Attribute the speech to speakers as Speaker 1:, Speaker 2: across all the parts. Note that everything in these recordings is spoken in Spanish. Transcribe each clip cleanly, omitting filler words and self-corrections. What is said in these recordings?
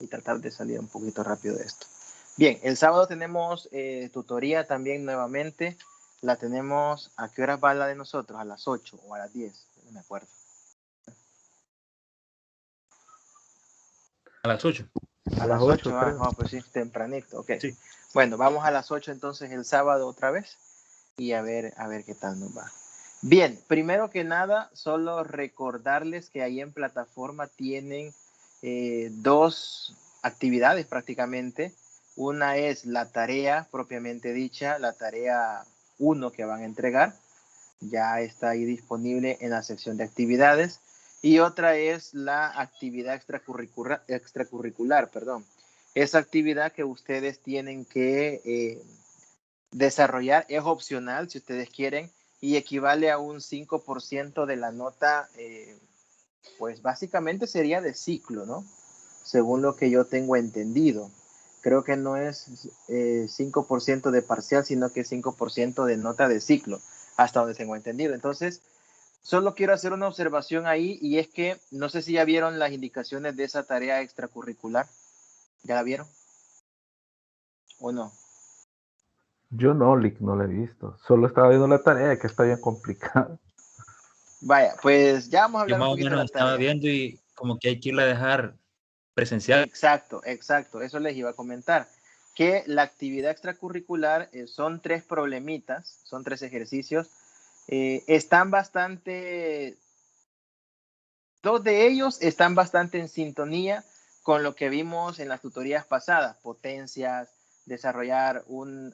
Speaker 1: y tratar de salir un poquito rápido de esto. Bien, el sábado tenemos tutoría también nuevamente. La tenemos, ¿a qué hora va la de nosotros? ¿A las 8 o a las 10? No me acuerdo.
Speaker 2: A las 8.
Speaker 1: A las 8, pues sí, tempranito, ok.
Speaker 2: Sí.
Speaker 1: Bueno, vamos a las 8 entonces el sábado otra vez y a ver qué tal nos va. Bien, primero que nada, solo recordarles que ahí en plataforma tienen 2 actividades prácticamente. Una es la tarea propiamente dicha, la tarea 1 que van a entregar. Ya está ahí disponible en la sección de actividades. Y otra es la actividad extracurricular. Esa actividad que ustedes tienen que desarrollar es opcional si ustedes quieren y equivale a un 5% de la nota, pues básicamente sería de ciclo, ¿no? Según lo que yo tengo entendido. Creo que no es 5% de parcial, sino que es 5% de nota de ciclo, hasta donde tengo entendido. Entonces, solo quiero hacer una observación ahí y es que no sé si ya vieron las indicaciones de esa tarea extracurricular. ¿Ya la vieron? ¿O no?
Speaker 3: Yo no, Lick, no la he visto. Solo estaba viendo la tarea que está bien complicada.
Speaker 1: Vaya, pues ya vamos a
Speaker 2: Yo
Speaker 1: hablar un
Speaker 2: más o
Speaker 1: poquito de
Speaker 2: menos
Speaker 1: la
Speaker 2: estaba
Speaker 1: tarea.
Speaker 2: viendo y como que hay que irla a dejar presencial.
Speaker 1: Exacto. Eso les iba a comentar. Que la actividad extracurricular son 3 problemitas, son 3 ejercicios. Están bastante, 2 de ellos están bastante en sintonía con lo que vimos en las tutorías pasadas, potencias,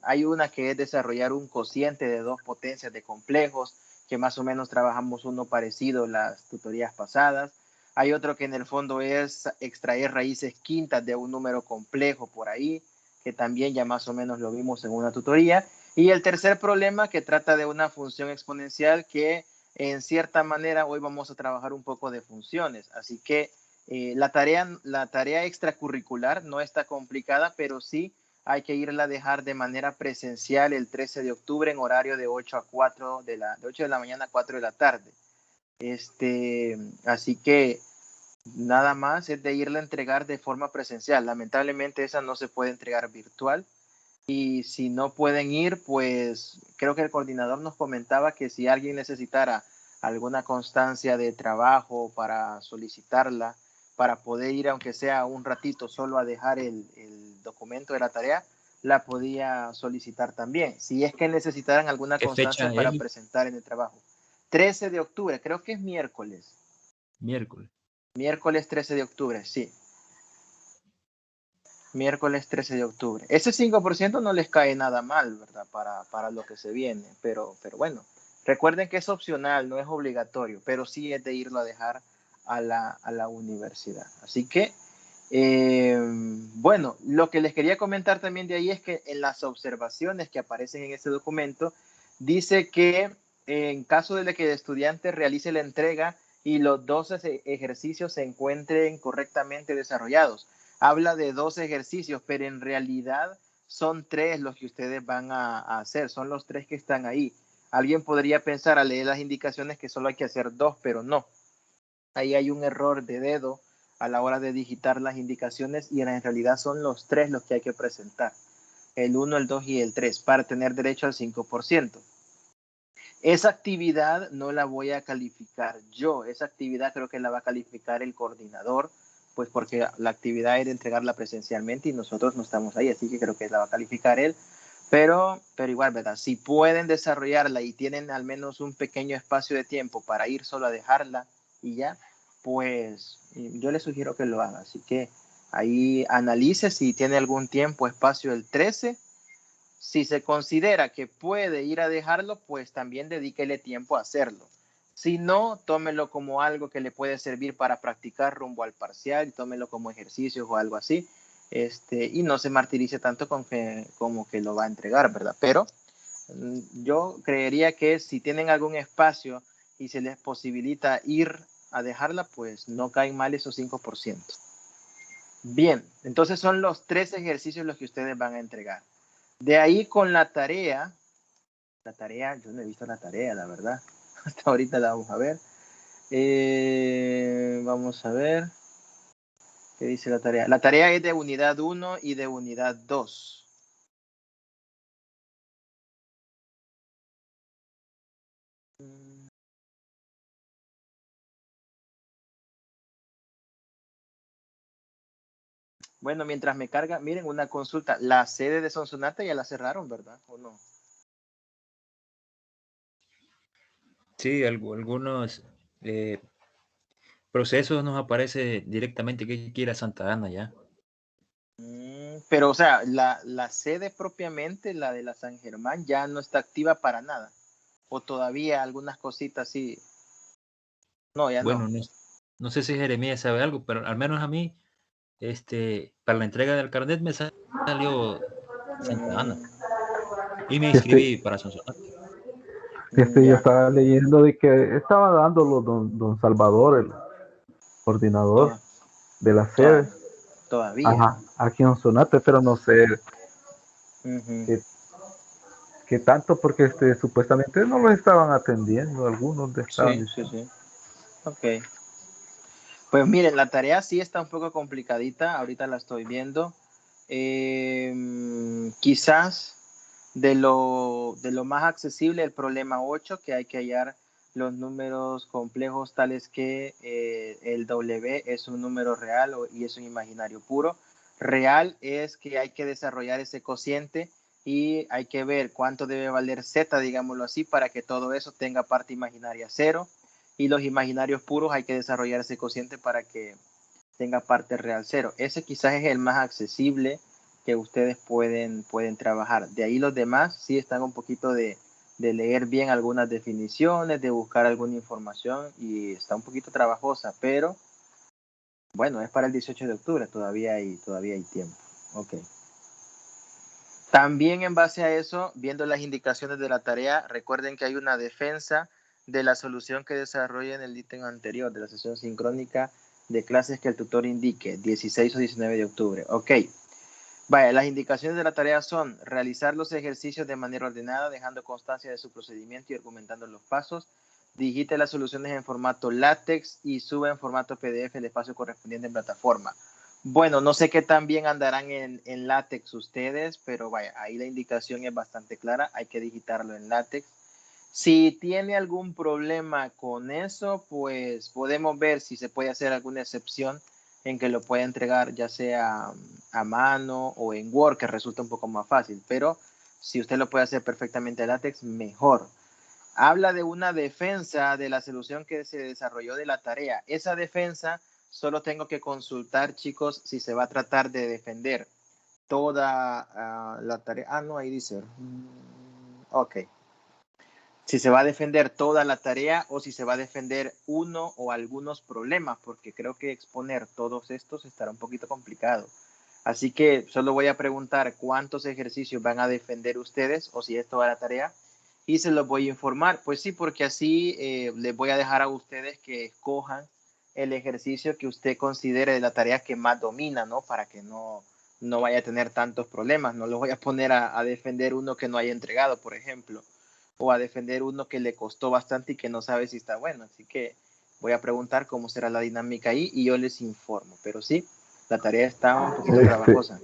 Speaker 1: hay una que es desarrollar un cociente de 2 potencias de complejos, que más o menos trabajamos uno parecido en las tutorías pasadas. Hay otro que en el fondo es extraer raíces quintas de un número complejo por ahí, que también ya más o menos lo vimos en una tutoría. Y el tercer problema que trata de una función exponencial que en cierta manera hoy vamos a trabajar un poco de funciones. Así que la tarea extracurricular no está complicada, pero sí hay que irla a dejar de manera presencial el 13 de octubre en horario de 8 a 4 de 8 de la mañana a 4 de la tarde. Así que nada más es de irla a entregar de forma presencial. Lamentablemente esa no se puede entregar virtual. Y si no pueden ir, pues creo que el coordinador nos comentaba que si alguien necesitara alguna constancia de trabajo para solicitarla, para poder ir aunque sea un ratito solo a dejar el documento de la tarea, la podía solicitar también. Si es que necesitaran alguna
Speaker 2: ¿Qué
Speaker 1: constancia
Speaker 2: fecha
Speaker 1: para
Speaker 2: es?
Speaker 1: presentar en el trabajo. 13 de octubre, creo que es miércoles.
Speaker 2: Miércoles.
Speaker 1: Miércoles 13 de octubre, sí. Miércoles 13 de octubre. Ese 5% no les cae nada mal, ¿verdad? Para lo que se viene, pero bueno, recuerden que es opcional, no es obligatorio, pero sí es de irlo a dejar a la universidad. Así que, bueno, lo que les quería comentar también de ahí es que en las observaciones que aparecen en este documento, dice que en caso de que el estudiante realice la entrega y los 12 ejercicios se encuentren correctamente desarrollados, habla de 2 ejercicios, pero en realidad son 3 los que ustedes van a hacer, son los 3 que están ahí. Alguien podría pensar al leer las indicaciones que solo hay que hacer 2, pero no. Ahí hay un error de dedo a la hora de digitar las indicaciones y en realidad son los 3 los que hay que presentar. El 1, el 2 y el 3 para tener derecho al 5%. Esa actividad no la voy a calificar yo, esa actividad creo que la va a calificar el coordinador, pues porque la actividad es de entregarla presencialmente y nosotros no estamos ahí, así que creo que la va a calificar él, pero igual, ¿verdad? Si pueden desarrollarla y tienen al menos un pequeño espacio de tiempo para ir solo a dejarla y ya, pues yo les sugiero que lo haga, así que ahí analice si tiene algún tiempo, espacio el 13. Si se considera que puede ir a dejarlo, pues también dedíquele tiempo a hacerlo. Si no, tómelo como algo que le puede servir para practicar rumbo al parcial, tómelo como ejercicio o algo así, y no se martirice tanto como que lo va a entregar, ¿verdad? Pero yo creería que si tienen algún espacio y se les posibilita ir a dejarla, pues no caen mal esos 5%. Bien, entonces son los 3 ejercicios los que ustedes van a entregar. De ahí con la tarea, yo no he visto la tarea, la verdad. Hasta ahorita la vamos a ver. Vamos a ver. ¿Qué dice la tarea? La tarea es de unidad 1 y de unidad 2. Bueno, mientras me carga, miren, una consulta. La sede de Sonsonate ya la cerraron, ¿verdad? ¿O no?
Speaker 2: Sí, algunos procesos nos aparece directamente que hay que ir a Santa Ana ya.
Speaker 1: Pero, o sea, la sede propiamente, la de la San Germán, ya no está activa para nada. O todavía algunas cositas sí. No, ya
Speaker 2: Bueno,
Speaker 1: no.
Speaker 2: no sé si Jeremías sabe algo, pero al menos a mí, para la entrega del carnet me salió Santa Ana
Speaker 1: Mm,
Speaker 2: y me
Speaker 3: Este,
Speaker 2: inscribí para Sonsonate.
Speaker 3: yo
Speaker 1: ya.
Speaker 3: estaba leyendo de que estaba dándolo don Salvador, el coordinador
Speaker 1: Toda,
Speaker 3: de la
Speaker 1: toda,
Speaker 3: sede,
Speaker 1: todavía.
Speaker 3: ajá, aquí en Sonate, pero no sé
Speaker 1: Ujú.
Speaker 3: qué, qué tanto, porque supuestamente no lo estaban atendiendo, algunos le estaban
Speaker 1: Sí, sí,
Speaker 3: diciendo.
Speaker 1: sí. Ok. Pues miren, la tarea sí está un poco complicadita. Ahorita la estoy viendo. Quizás de lo más accesible, el problema 8, que hay que hallar los números complejos tales que el W es un número real y es un imaginario puro. Real es que hay que desarrollar ese cociente y hay que ver cuánto debe valer Z, digámoslo así, para que todo eso tenga parte imaginaria 0. Y los imaginarios puros hay que desarrollar ese cociente para que tenga parte real 0. Ese quizás es el más accesible que ustedes pueden trabajar. De ahí los demás sí están un poquito de leer bien algunas definiciones, de buscar alguna información y está un poquito trabajosa, pero bueno, es para el 18 de octubre, todavía hay tiempo. Ok. También en base a eso, viendo las indicaciones de la tarea, recuerden que hay una defensa de la solución que desarrolla en el ítem anterior de la sesión sincrónica de clases que el tutor indique, 16 o 19 de octubre. Ok. Vaya, las indicaciones de la tarea son realizar los ejercicios de manera ordenada, dejando constancia de su procedimiento y argumentando los pasos. Digite las soluciones en formato látex y suba en formato PDF el espacio correspondiente en plataforma. Bueno, no sé qué tan bien andarán en látex ustedes, pero vaya, ahí la indicación es bastante clara, hay que digitarlo en látex. Si tiene algún problema con eso, pues podemos ver si se puede hacer alguna excepción en que lo pueda entregar ya sea a mano o en Word, que resulta un poco más fácil, pero si usted lo puede hacer perfectamente en látex, mejor. Habla de una defensa de la solución que se desarrolló de la tarea. Esa defensa solo tengo que consultar, chicos, si se va a tratar de defender toda la tarea. No, ahí dice. Ok. Si se va a defender toda la tarea o si se va a defender uno o algunos problemas, porque creo que exponer todos estos estará un poquito complicado. Así que solo voy a preguntar cuántos ejercicios van a defender ustedes o si es toda la tarea y se los voy a informar. Pues sí, porque así les voy a dejar a ustedes que escojan el ejercicio que usted considere de la tarea que más domina, ¿no? Para que no vaya a tener tantos problemas. No los voy a poner a defender uno que no haya entregado, por ejemplo, o a defender uno que le costó bastante y que no sabe si está bueno. Así que voy a preguntar cómo será la dinámica ahí y yo les informo. Pero sí, la tarea está un poquito
Speaker 3: Este,
Speaker 1: trabajosa.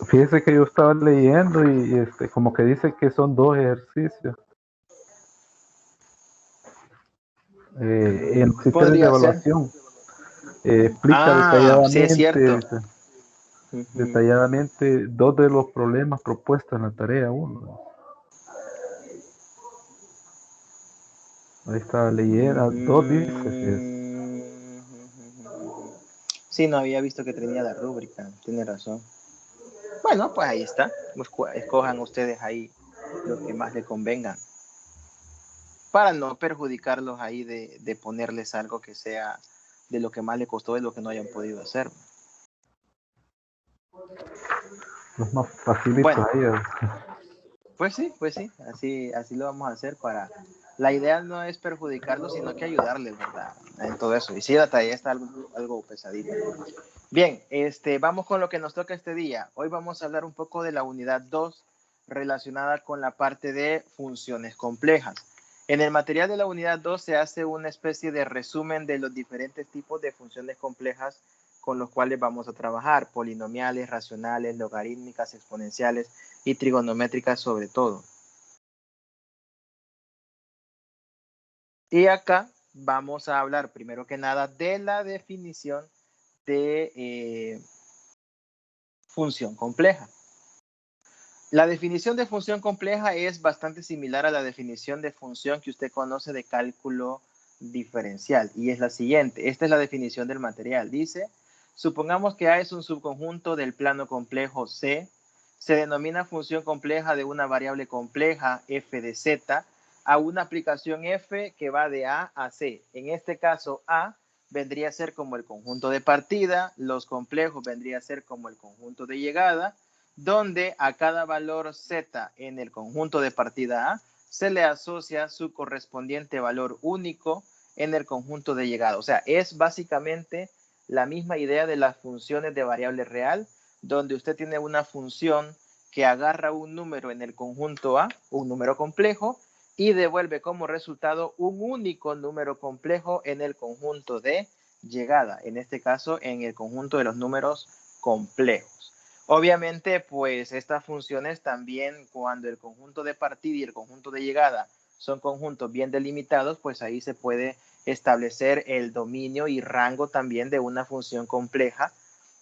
Speaker 3: fíjese que yo estaba leyendo y como que dice que son dos ejercicios. En los sistemas de
Speaker 1: Podría ser.
Speaker 3: evaluación explica
Speaker 1: Sí es cierto.
Speaker 3: detalladamente dos de los problemas propuestos en la tarea 1. Ahí está leyendo, dos dice, fíjese.
Speaker 1: Sí, no había visto que tenía la rúbrica. Tiene razón. Bueno, pues ahí está. Escojan ustedes ahí lo que más les convenga para no perjudicarlos ahí de ponerles algo que sea de lo que más les costó, de lo que no hayan podido hacer.
Speaker 3: Los más facilitos
Speaker 1: Bueno,
Speaker 3: ahí.
Speaker 1: pues sí, así lo vamos a hacer para... La idea no es perjudicarlos, sino que ayudarles, ¿verdad? En todo eso. Y sí, la tarea está algo pesadita. Bien, vamos con lo que nos toca este día. Hoy vamos a hablar un poco de la unidad 2 relacionada con la parte de funciones complejas. En el material de la unidad 2 se hace una especie de resumen de los diferentes tipos de funciones complejas con los cuales vamos a trabajar, polinomiales, racionales, logarítmicas, exponenciales y trigonométricas sobre todo. Y acá vamos a hablar primero que nada de la definición de función compleja. La definición de función compleja es bastante similar a la definición de función que usted conoce de cálculo diferencial y es la siguiente. Esta es la definición del material. Dice, supongamos que A es un subconjunto del plano complejo C. Se denomina función compleja de una variable compleja f de z a una aplicación f que va de A a C. En este caso, A vendría a ser como el conjunto de partida, los complejos vendría a ser como el conjunto de llegada, donde a cada valor z en el conjunto de partida A se le asocia su correspondiente valor único en el conjunto de llegada. O sea, es básicamente la misma idea de las funciones de variable real, donde usted tiene una función que agarra un número en el conjunto A, un número complejo, y devuelve como resultado un único número complejo en el conjunto de llegada, en este caso en el conjunto de los números complejos. Obviamente, pues estas funciones también cuando el conjunto de partida y el conjunto de llegada son conjuntos bien delimitados, pues ahí se puede establecer el dominio y rango también de una función compleja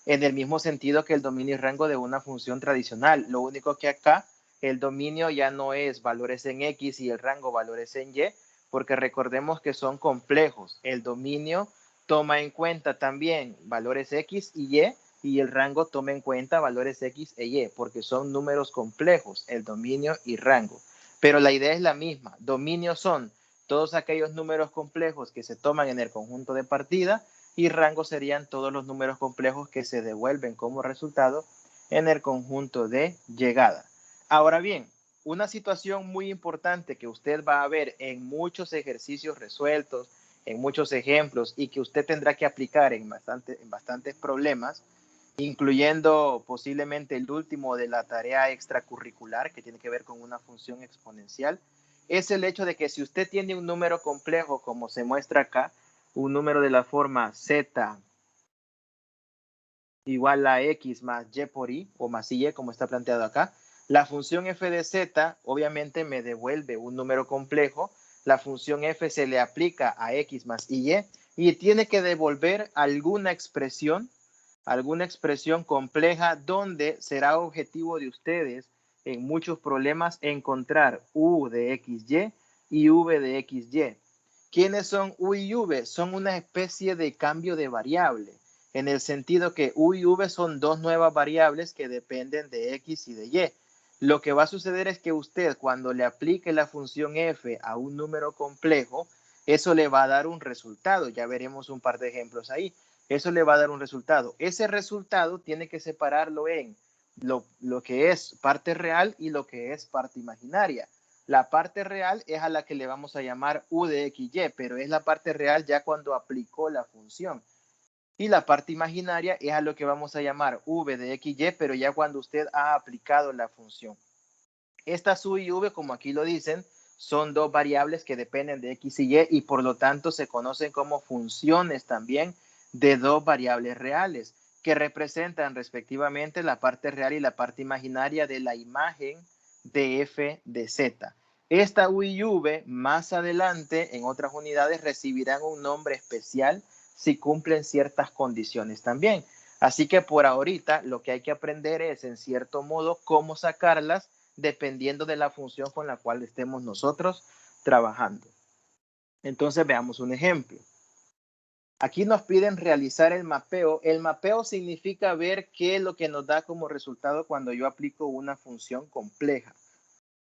Speaker 1: en el mismo sentido que el dominio y rango de una función tradicional. Lo único que acá el dominio ya no es valores en X y el rango valores en Y, porque recordemos que son complejos. El dominio toma en cuenta también valores X y el rango toma en cuenta valores X e Y, porque son números complejos, el dominio y rango. Pero la idea es la misma. Dominio son todos aquellos números complejos que se toman en el conjunto de partida y rango serían todos los números complejos que se devuelven como resultado en el conjunto de llegada. Ahora bien, una situación muy importante que usted va a ver en muchos ejercicios resueltos, en muchos ejemplos y que usted tendrá que aplicar en bastantes problemas, incluyendo posiblemente el último de la tarea extracurricular que tiene que ver con una función exponencial, es el hecho de que si usted tiene un número complejo, como se muestra acá, un número de la forma z igual a x más y por y, o más y, como está planteado acá, la función f de z obviamente me devuelve un número complejo, la función f se le aplica a x más y tiene que devolver alguna expresión compleja donde será objetivo de ustedes en muchos problemas encontrar u de xy y v de xy. ¿Quiénes son u y v? Son una especie de cambio de variable, en el sentido que u y v son dos nuevas variables que dependen de x y de y. Lo que va a suceder es que usted, cuando le aplique la función f a un número complejo, eso le va a dar un resultado. Ya veremos un par de ejemplos ahí. Eso le va a dar un resultado. Ese resultado tiene que separarlo en lo que es parte real y lo que es parte imaginaria. La parte real es a la que le vamos a llamar u de xy, pero es la parte real ya cuando aplicó la función. Y la parte imaginaria es a lo que vamos a llamar v de xy, pero ya cuando usted ha aplicado la función. Estas u y v, como aquí lo dicen, son dos variables que dependen de x y y por lo tanto se conocen como funciones también de dos variables reales que representan respectivamente la parte real y la parte imaginaria de la imagen de f de z. Esta u y v más adelante en otras unidades recibirán un nombre especial si cumplen ciertas condiciones también. Así que por ahorita lo que hay que aprender es en cierto modo cómo sacarlas dependiendo de la función con la cual estemos nosotros trabajando. Entonces veamos un ejemplo. Aquí nos piden realizar el mapeo. El mapeo significa ver qué es lo que nos da como resultado cuando yo aplico una función compleja.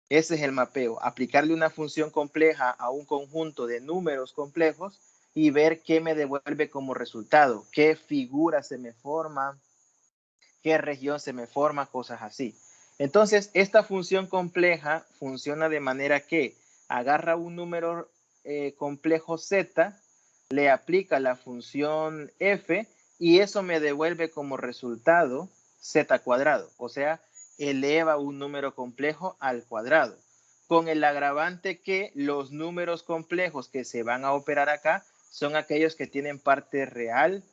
Speaker 1: Ese es el mapeo, aplicarle una función compleja a un conjunto de números complejos y ver qué me devuelve como resultado, qué figura se me forma, qué región se me forma, cosas así. Entonces, esta función compleja funciona de manera que agarra un número complejo z, le aplica la función f y eso me devuelve como resultado z cuadrado, o sea, eleva un número complejo al cuadrado, con el agravante que los números complejos que se van a operar acá son aquellos que tienen parte real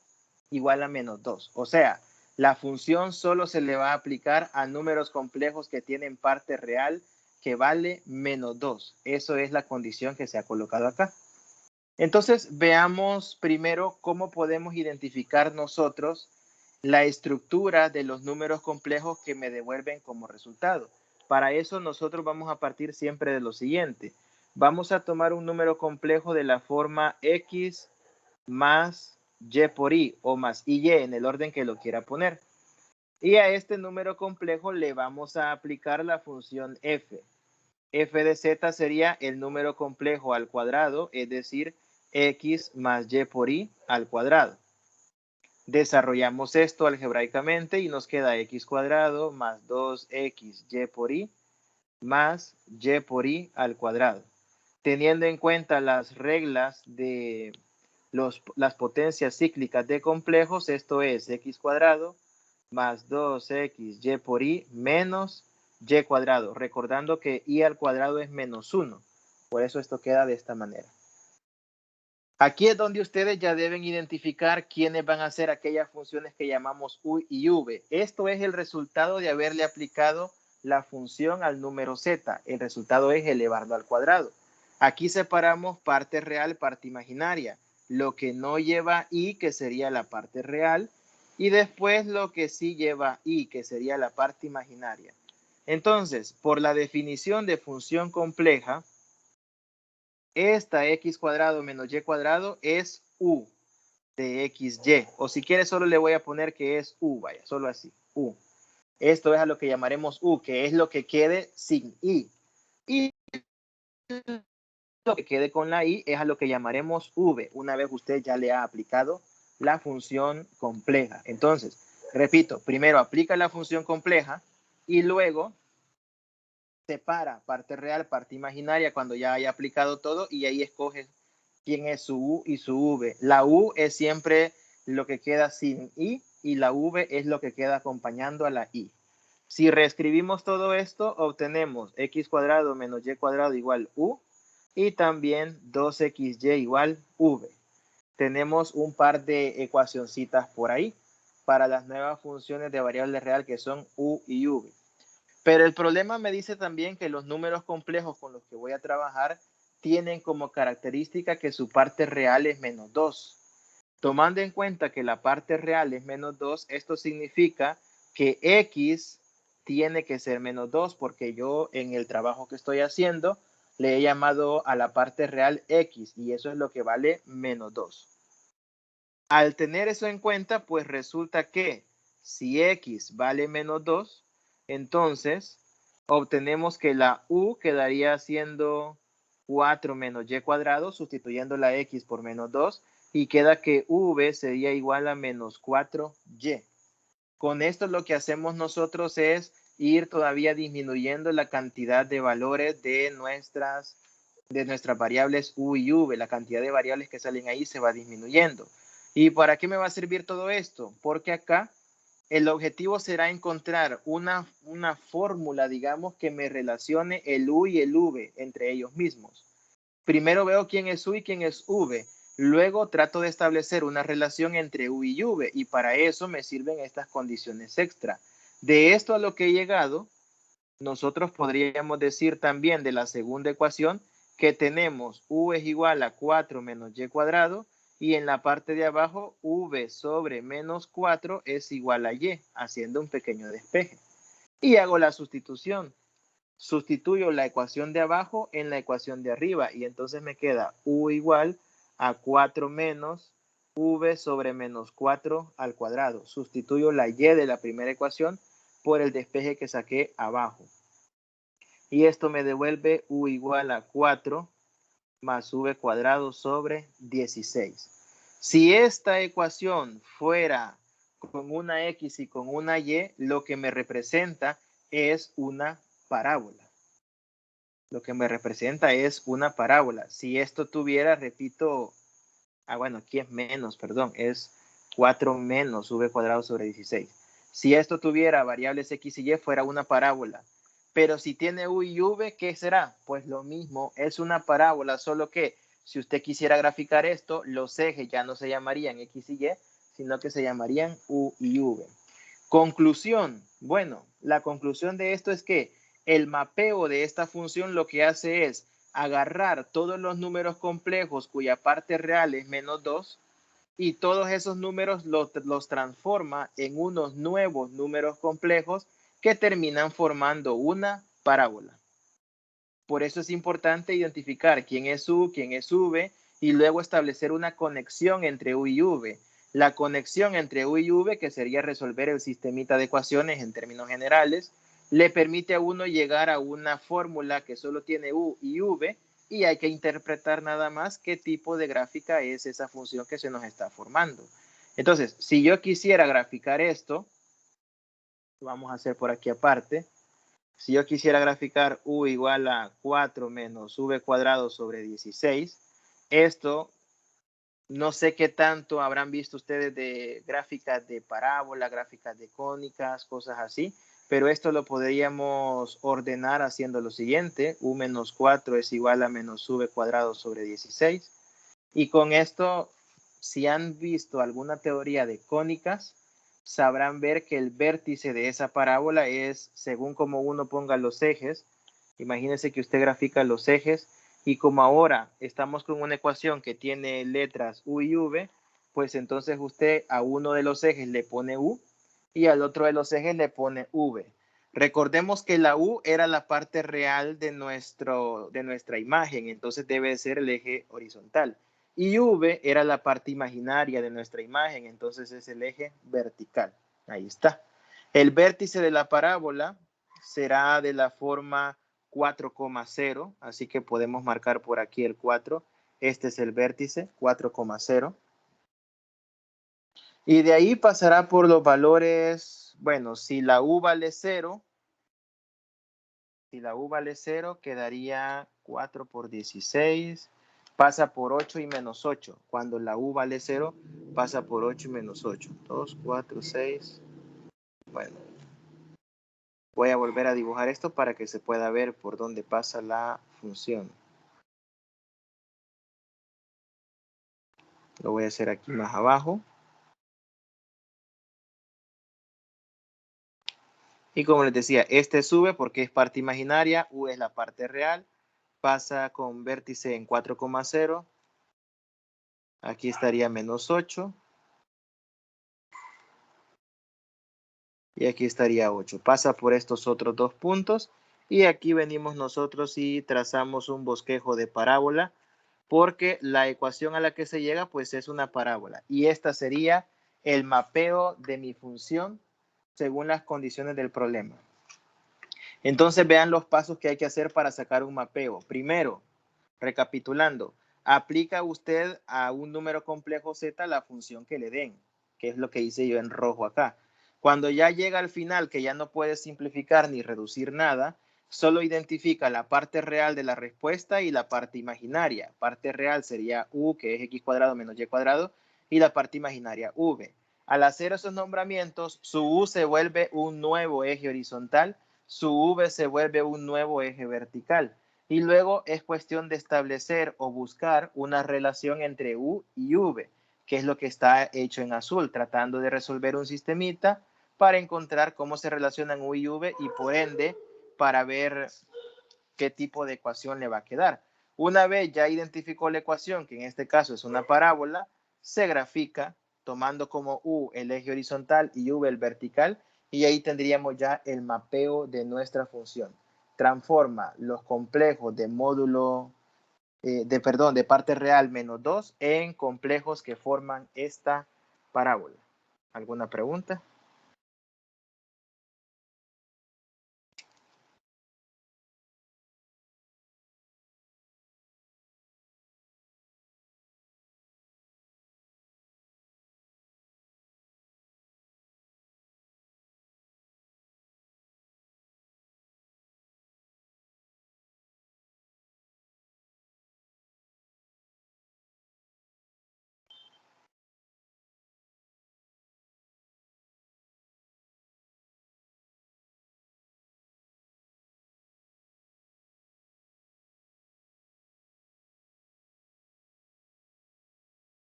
Speaker 1: igual a menos 2. O sea, la función solo se le va a aplicar a números complejos que tienen parte real que vale menos 2. Eso es la condición que se ha colocado acá. Entonces, veamos primero cómo podemos identificar nosotros la estructura de los números complejos que me devuelven como resultado. Para eso nosotros vamos a partir siempre de lo siguiente. Vamos a tomar un número complejo de la forma x más y por i o más y en el orden que lo quiera poner. Y a este número complejo le vamos a aplicar la función f. F de z sería el número complejo al cuadrado, es decir, x más y por i al cuadrado. Desarrollamos esto algebraicamente y nos queda x cuadrado más 2x y por i más y por i al cuadrado. Teniendo en cuenta las reglas de las potencias cíclicas de complejos, esto es x cuadrado más 2x y por i menos y cuadrado, recordando que i al cuadrado es menos 1, por eso esto queda de esta manera. Aquí es donde ustedes ya deben identificar quiénes van a ser aquellas funciones que llamamos u y v. Esto es el resultado de haberle aplicado la función al número z. El resultado es elevarlo al cuadrado. Aquí separamos parte real, parte imaginaria. Lo que no lleva i, que sería la parte real, y después lo que sí lleva i, que sería la parte imaginaria. Entonces, por la definición de función compleja, esta x cuadrado menos y cuadrado es u de xy. O si quiere solo le voy a poner que es u, vaya, solo así, u. Esto es a lo que llamaremos u, que es lo que quede sin i. Y lo que quede con la i es a lo que llamaremos v, una vez usted ya le ha aplicado la función compleja. Entonces, repito, primero aplica la función compleja y luego separa parte real, parte imaginaria cuando ya haya aplicado todo y ahí escoge quién es su u y su v. La u es siempre lo que queda sin i y la v es lo que queda acompañando a la i. Si reescribimos todo esto, obtenemos x cuadrado menos y cuadrado igual u y también 2xy igual v. Tenemos un par de ecuacioncitas por ahí para las nuevas funciones de variable real que son u y v. Pero el problema me dice también que los números complejos con los que voy a trabajar tienen como característica que su parte real es menos 2. Tomando en cuenta que la parte real es menos 2, esto significa que x tiene que ser menos 2 porque yo en el trabajo que estoy haciendo le he llamado a la parte real x y eso es lo que vale menos 2. Al tener eso en cuenta, pues resulta que si x vale menos 2, entonces obtenemos que la u quedaría siendo 4 menos y cuadrado, sustituyendo la x por menos 2, y queda que v sería igual a menos 4y. Con esto lo que hacemos nosotros es ir todavía disminuyendo la cantidad de valores de nuestras variables u y v. La cantidad de variables que salen ahí se va disminuyendo. ¿Y para qué me va a servir todo esto? Porque acá el objetivo será encontrar una fórmula, digamos, que me relacione el u y el v entre ellos mismos. Primero veo quién es u y quién es v. Luego trato de establecer una relación entre u y v y para eso me sirven estas condiciones extra. De esto a lo que he llegado, nosotros podríamos decir también de la segunda ecuación que tenemos u es igual a 4 menos y cuadrado y en la parte de abajo v sobre menos 4 es igual a y, haciendo un pequeño despeje. Y hago la sustitución. Sustituyo la ecuación de abajo en la ecuación de arriba y entonces me queda u igual a 4 menos v sobre menos 4 al cuadrado. Sustituyo la y de la primera ecuación por el despeje que saqué abajo. Y esto me devuelve u igual a 4 más v cuadrado sobre 16. Si esta ecuación fuera con una x y con una y, lo que me representa es una parábola. Lo que me representa es una parábola. Si esto tuviera, repito, bueno, aquí es menos, perdón, es 4 menos v cuadrado sobre 16. Si esto tuviera variables x y y, fuera una parábola. Pero si tiene u y v, ¿qué será? Pues lo mismo, es una parábola, solo que si usted quisiera graficar esto, los ejes ya no se llamarían x y y, sino que se llamarían U y V. Conclusión. Bueno, la conclusión de esto es que el mapeo de esta función lo que hace es agarrar todos los números complejos cuya parte real es menos 2 y todos esos números los transforma en unos nuevos números complejos que terminan formando una parábola. Por eso es importante identificar quién es U, quién es V y luego establecer una conexión entre U y V. La conexión entre U y V, que sería resolver el sistemita de ecuaciones en términos generales, le permite a uno llegar a una fórmula que solo tiene U y V y hay que interpretar nada más qué tipo de gráfica es esa función que se nos está formando. Entonces, si yo quisiera graficar esto, vamos a hacer por aquí aparte. Si yo quisiera graficar U igual a 4 menos V cuadrado sobre 16, esto no sé qué tanto habrán visto ustedes de gráficas de parábola, gráficas de cónicas, cosas así, pero esto lo podríamos ordenar haciendo lo siguiente: U menos 4 es igual a menos V cuadrado sobre 16. Y con esto, si han visto alguna teoría de cónicas, sabrán ver que el vértice de esa parábola es según como uno ponga los ejes. Imagínense que usted grafica los ejes y como ahora estamos con una ecuación que tiene letras U y V, pues entonces usted a uno de los ejes le pone U y al otro de los ejes le pone V. Recordemos que la U era la parte real de nuestra imagen, entonces debe ser el eje horizontal. Y V era la parte imaginaria de nuestra imagen, entonces es el eje vertical. Ahí está. El vértice de la parábola será de la forma 4,0, así que podemos marcar por aquí el 4. Este es el vértice 4,0. Y de ahí pasará por los valores, bueno, si la U vale 0, quedaría 4 por 16, pasa por 8 y menos 8. Cuando la U vale 0, pasa por 8 y menos 8. 2, 4, 6. Bueno, voy a volver a dibujar esto para que se pueda ver por dónde pasa la función. Lo voy a hacer aquí más abajo. Y como les decía, este sube porque es parte imaginaria, U es la parte real, pasa con vértice en 4,0. Aquí estaría menos 8. Y aquí estaría 8. Pasa por estos otros dos puntos. Y aquí venimos nosotros y trazamos un bosquejo de parábola, porque la ecuación a la que se llega pues es una parábola. Y esta sería el mapeo de mi función según las condiciones del problema. Entonces vean los pasos que hay que hacer para sacar un mapeo. Primero, recapitulando, aplica usted a un número complejo z la función que le den, que es lo que hice yo en rojo acá. Cuando ya llega al final, que ya no puede simplificar ni reducir nada, solo identifica la parte real de la respuesta y la parte imaginaria. Parte real sería u, que es x cuadrado menos y cuadrado, y la parte imaginaria v. Al hacer esos nombramientos, su u se vuelve un nuevo eje horizontal, su v se vuelve un nuevo eje vertical. Y luego es cuestión de establecer o buscar una relación entre U y V, que es lo que está hecho en azul, tratando de resolver un sistemita para encontrar cómo se relacionan U y V y por ende para ver qué tipo de ecuación le va a quedar. Una vez ya identificó la ecuación, que en este caso es una parábola, se grafica tomando como U el eje horizontal y V el vertical, y ahí tendríamos ya el mapeo de nuestra función. Transforma los complejos de módulo, de parte real menos 2 en complejos que forman esta parábola. ¿Alguna pregunta?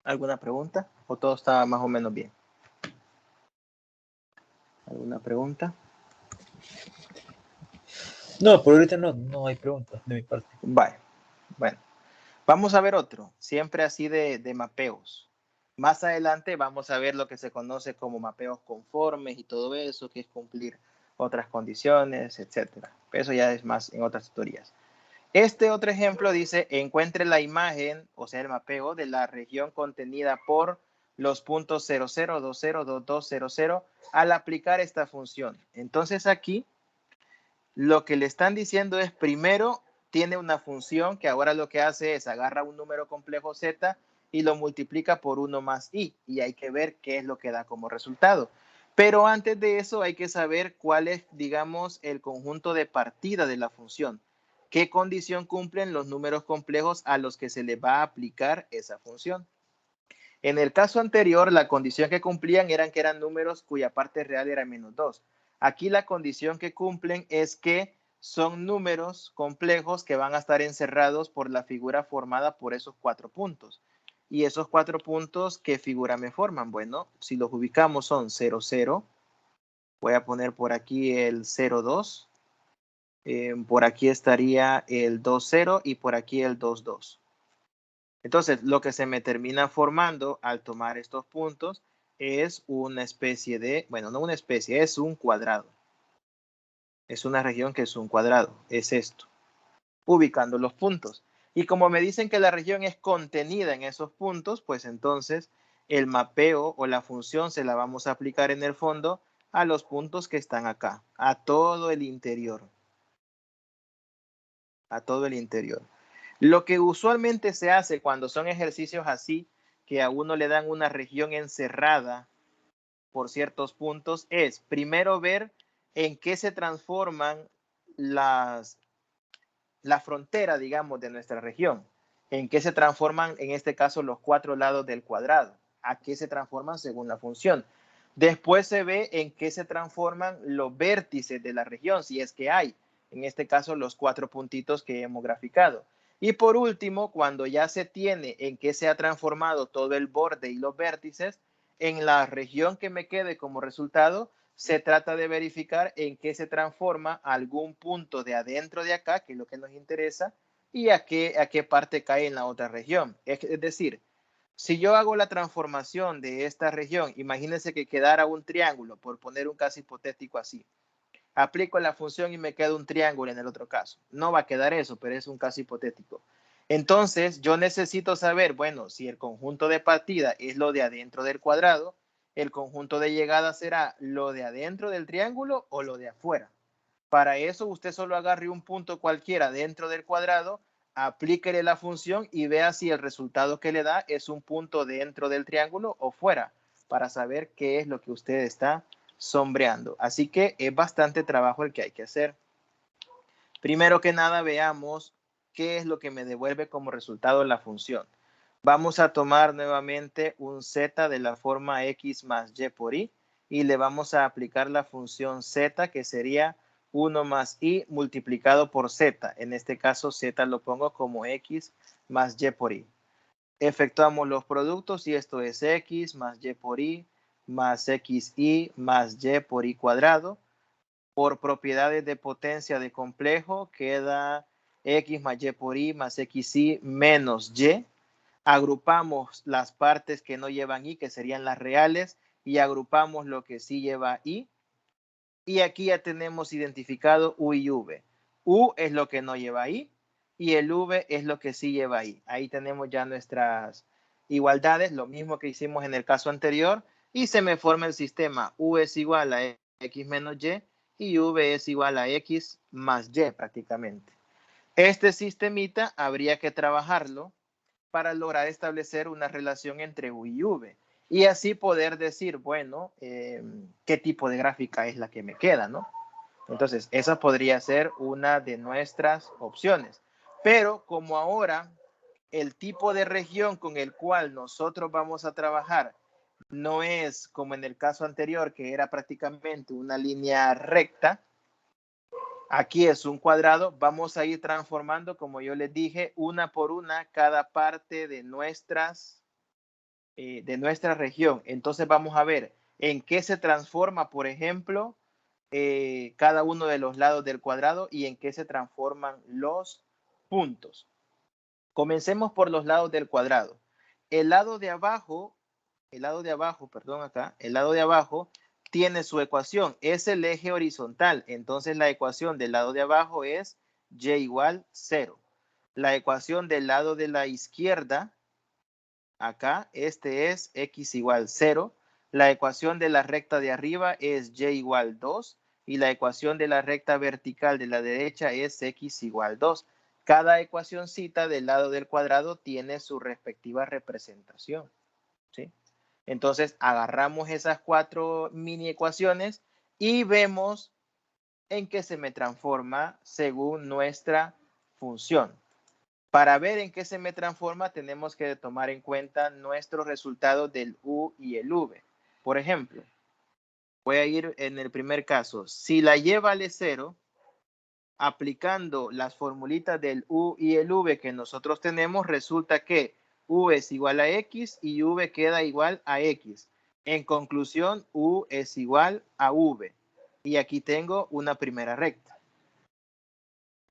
Speaker 1: ¿Alguna pregunta? ¿O todo está más o menos bien? ¿Alguna pregunta?
Speaker 2: No, por ahorita no hay preguntas de mi parte.
Speaker 1: Vale, bueno. Vamos a ver otro, siempre así de mapeos. Más adelante vamos a ver lo que se conoce como mapeos conformes y todo eso, que es cumplir otras condiciones, etcétera. Eso ya es más en otras tutorías. Este otro ejemplo dice, encuentre la imagen, o sea, el mapeo de la región contenida por los puntos 00, 20, 22, 00 al aplicar esta función. Entonces aquí lo que le están diciendo es, primero, tiene una función que ahora lo que hace es agarra un número complejo z y lo multiplica por 1 más i, y hay que ver qué es lo que da como resultado. Pero antes de eso hay que saber cuál es, digamos, el conjunto de partida de la función. ¿Qué condición cumplen los números complejos a los que se le va a aplicar esa función? En el caso anterior, la condición que cumplían eran que eran números cuya parte real era menos 2. Aquí la condición que cumplen es que son números complejos que van a estar encerrados por la figura formada por esos 4 puntos. Y esos 4 puntos, ¿qué figura me forman? Bueno, si los ubicamos son 0, 0. Voy a poner por aquí el 0, 2. Por aquí estaría el 2, 0 y por aquí el 2, 2. Entonces, lo que se me termina formando al tomar estos puntos es una especie de, bueno, no una especie, es un cuadrado. Es una región que es un cuadrado, es esto, ubicando los puntos. Y como me dicen que la región es contenida en esos puntos, pues entonces el mapeo o la función se la vamos a aplicar en el fondo a los puntos que están acá, a todo el interior. A todo el interior. Lo que usualmente se hace cuando son ejercicios así, que a uno le dan una región encerrada por ciertos puntos, es primero ver en qué se transforman la frontera, digamos, de nuestra región. En qué se transforman, en este caso, los 4 lados del cuadrado. A qué se transforman según la función. Después se ve en qué se transforman los vértices de la región, si es que hay. En este caso, los 4 puntitos que hemos graficado. Y por último, cuando ya se tiene en qué se ha transformado todo el borde y los vértices, en la región que me quede como resultado, se trata de verificar en qué se transforma algún punto de adentro de acá, que es lo que nos interesa, y a qué parte cae en la otra región. Es decir, si yo hago la transformación de esta región, imagínense que quedara un triángulo, por poner un caso hipotético así. Aplico la función y me queda un triángulo en el otro caso. No va a quedar eso, pero es un caso hipotético. Entonces, yo necesito saber, bueno, si el conjunto de partida es lo de adentro del cuadrado, el conjunto de llegada será lo de adentro del triángulo o lo de afuera. Para eso, usted solo agarre un punto cualquiera dentro del cuadrado, aplíquele la función y vea si el resultado que le da es un punto dentro del triángulo o fuera, para saber qué es lo que usted está sombreando. Así que es bastante trabajo el que hay que hacer. Primero que nada, veamos qué es lo que me devuelve como resultado la función. Vamos a tomar nuevamente un z de la forma x más y por i y le vamos a aplicar la función z, que sería 1 más i multiplicado por z. En este caso, z lo pongo como x más y por i. Efectuamos los productos y esto es x más y por i más xi más y por i cuadrado. Por propiedades de potencia de complejo queda x más y por i más xi menos y. Agrupamos las partes que no llevan i, que serían las reales, y agrupamos lo que sí lleva i. Y aquí ya tenemos identificado u y v. U es lo que no lleva i y el v es lo que sí lleva i. Ahí tenemos ya nuestras igualdades, lo mismo que hicimos en el caso anterior, y se me forma el sistema. U es igual a x menos y v es igual a x más y prácticamente. Este sistemita habría que trabajarlo para lograr establecer una relación entre u y v. Y así poder decir, bueno, qué tipo de gráfica es la que me queda, ¿no? Entonces, esa podría ser una de nuestras opciones. Pero como ahora el tipo de región con el cual nosotros vamos a trabajar no es como en el caso anterior, que era prácticamente una línea recta, aquí es un cuadrado, vamos a ir transformando, como yo les dije, una por una cada parte de nuestra región. Entonces vamos a ver en qué se transforma, por ejemplo, cada uno de los lados del cuadrado y en qué se transforman los puntos. Comencemos por los lados del cuadrado. El lado de abajo, el lado de abajo tiene su ecuación, es el eje horizontal. Entonces la ecuación del lado de abajo es y igual 0. La ecuación del lado de la izquierda, acá, este es x igual 0. La ecuación de la recta de arriba es y igual 2. Y la ecuación de la recta vertical de la derecha es x igual 2. Cada ecuacioncita del lado del cuadrado tiene su respectiva representación, ¿sí? Entonces agarramos esas 4 mini ecuaciones y vemos en qué se me transforma según nuestra función. Para ver en qué se me transforma, tenemos que tomar en cuenta nuestros resultados del u y el v. Por ejemplo, voy a ir en el primer caso. Si la y vale 0, aplicando las formulitas del u y el v que nosotros tenemos, resulta que u es igual a x y v queda igual a x. En conclusión, u es igual a v. Y aquí tengo una primera recta.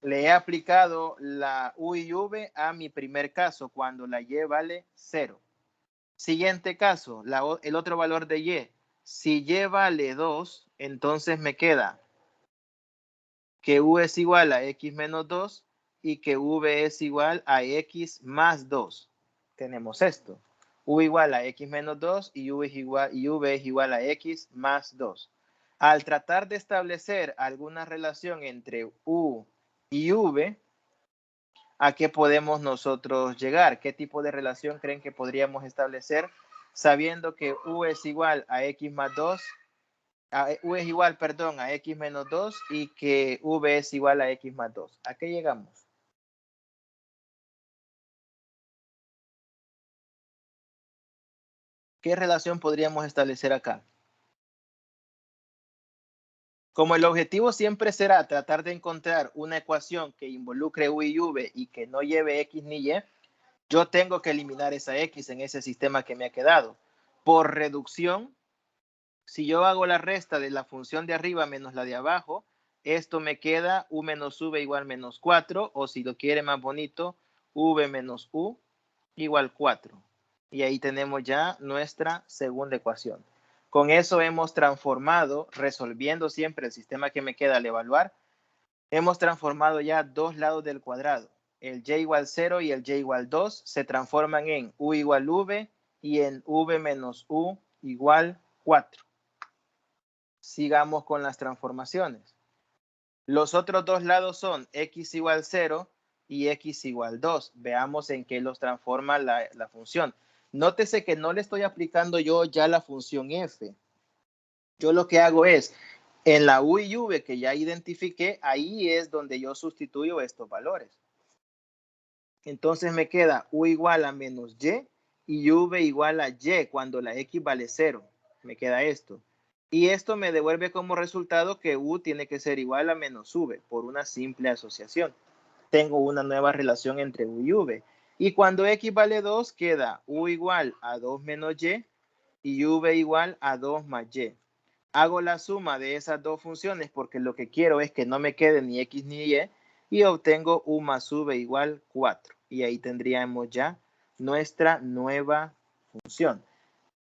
Speaker 1: Le he aplicado la u y v a mi primer caso cuando la y vale 0. Siguiente caso, el otro valor de y. Si y vale 2, entonces me queda que u es igual a x menos 2 y que v es igual a x más 2. Tenemos esto. U igual a x menos 2 y v es igual a x más 2. Al tratar de establecer alguna relación entre u y v, ¿a qué podemos nosotros llegar? ¿Qué tipo de relación creen que podríamos establecer sabiendo que u es igual a x más 2? U es igual, perdón, a x menos 2 y que v es igual a x más 2. ¿A qué llegamos? ¿Qué relación podríamos establecer acá? Como el objetivo siempre será tratar de encontrar una ecuación que involucre u y v y que no lleve x ni y, yo tengo que eliminar esa x en ese sistema que me ha quedado. Por reducción, si yo hago la resta de la función de arriba menos la de abajo, esto me queda u menos v igual menos 4, o si lo quiere más bonito, v menos u igual 4. Y ahí tenemos ya nuestra segunda ecuación. Con eso hemos transformado, resolviendo siempre el sistema que me queda al evaluar, hemos transformado ya dos lados del cuadrado. El y igual 0 y el y igual 2 se transforman en u igual v y en v menos u igual 4. Sigamos con las transformaciones. Los otros dos lados son x igual 0 y x igual 2. Veamos en qué los transforma la función. Nótese que no le estoy aplicando yo ya la función f. Yo lo que hago es, en la u y v que ya identifiqué, ahí es donde yo sustituyo estos valores. Entonces me queda u igual a menos y v igual a y cuando la x vale 0. Me queda esto. Y esto me devuelve como resultado que u tiene que ser igual a menos v por una simple asociación. Tengo una nueva relación entre u y v. Y cuando x vale 2, queda u igual a 2 menos y v igual a 2 más y. Hago la suma de esas dos funciones porque lo que quiero es que no me quede ni x ni y obtengo u más v igual 4. Y ahí tendríamos ya nuestra nueva función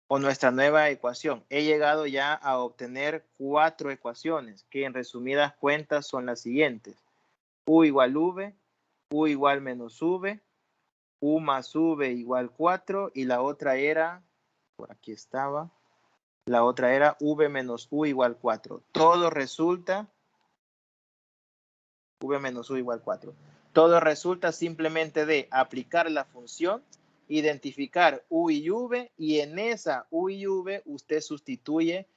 Speaker 1: o nuestra nueva ecuación. He llegado ya a obtener 4 ecuaciones que en resumidas cuentas son las siguientes. U igual v, u igual menos v, u más v igual 4 y la otra era, por aquí estaba, la otra era v menos u igual 4. Todo resulta, v menos u igual 4. Todo resulta simplemente de aplicar la función, identificar u y v y en esa u y v usted sustituye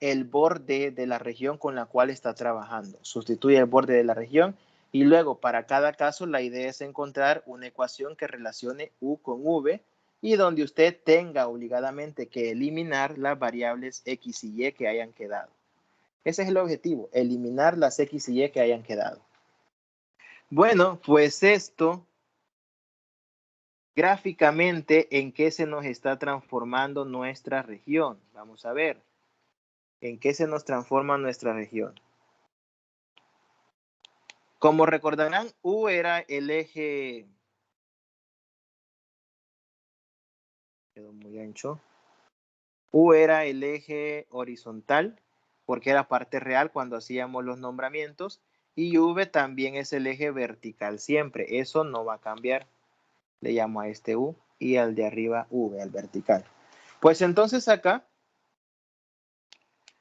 Speaker 1: el borde de la región con la cual está trabajando. Sustituye el borde de la región y luego para cada caso la idea es encontrar una ecuación que relacione u con v y donde usted tenga obligadamente que eliminar las variables x y y que hayan quedado. Ese es el objetivo, eliminar las x y y que hayan quedado. Bueno, pues esto gráficamente en qué se nos está transformando nuestra región. Vamos a ver. ¿En qué se nos transforma nuestra región? Como recordarán, U era el eje, quedó muy ancho. U era el eje horizontal, porque era parte real cuando hacíamos los nombramientos, y V también es el eje vertical siempre. Eso no va a cambiar. Le llamo a este U y al de arriba V, al vertical. Pues entonces acá,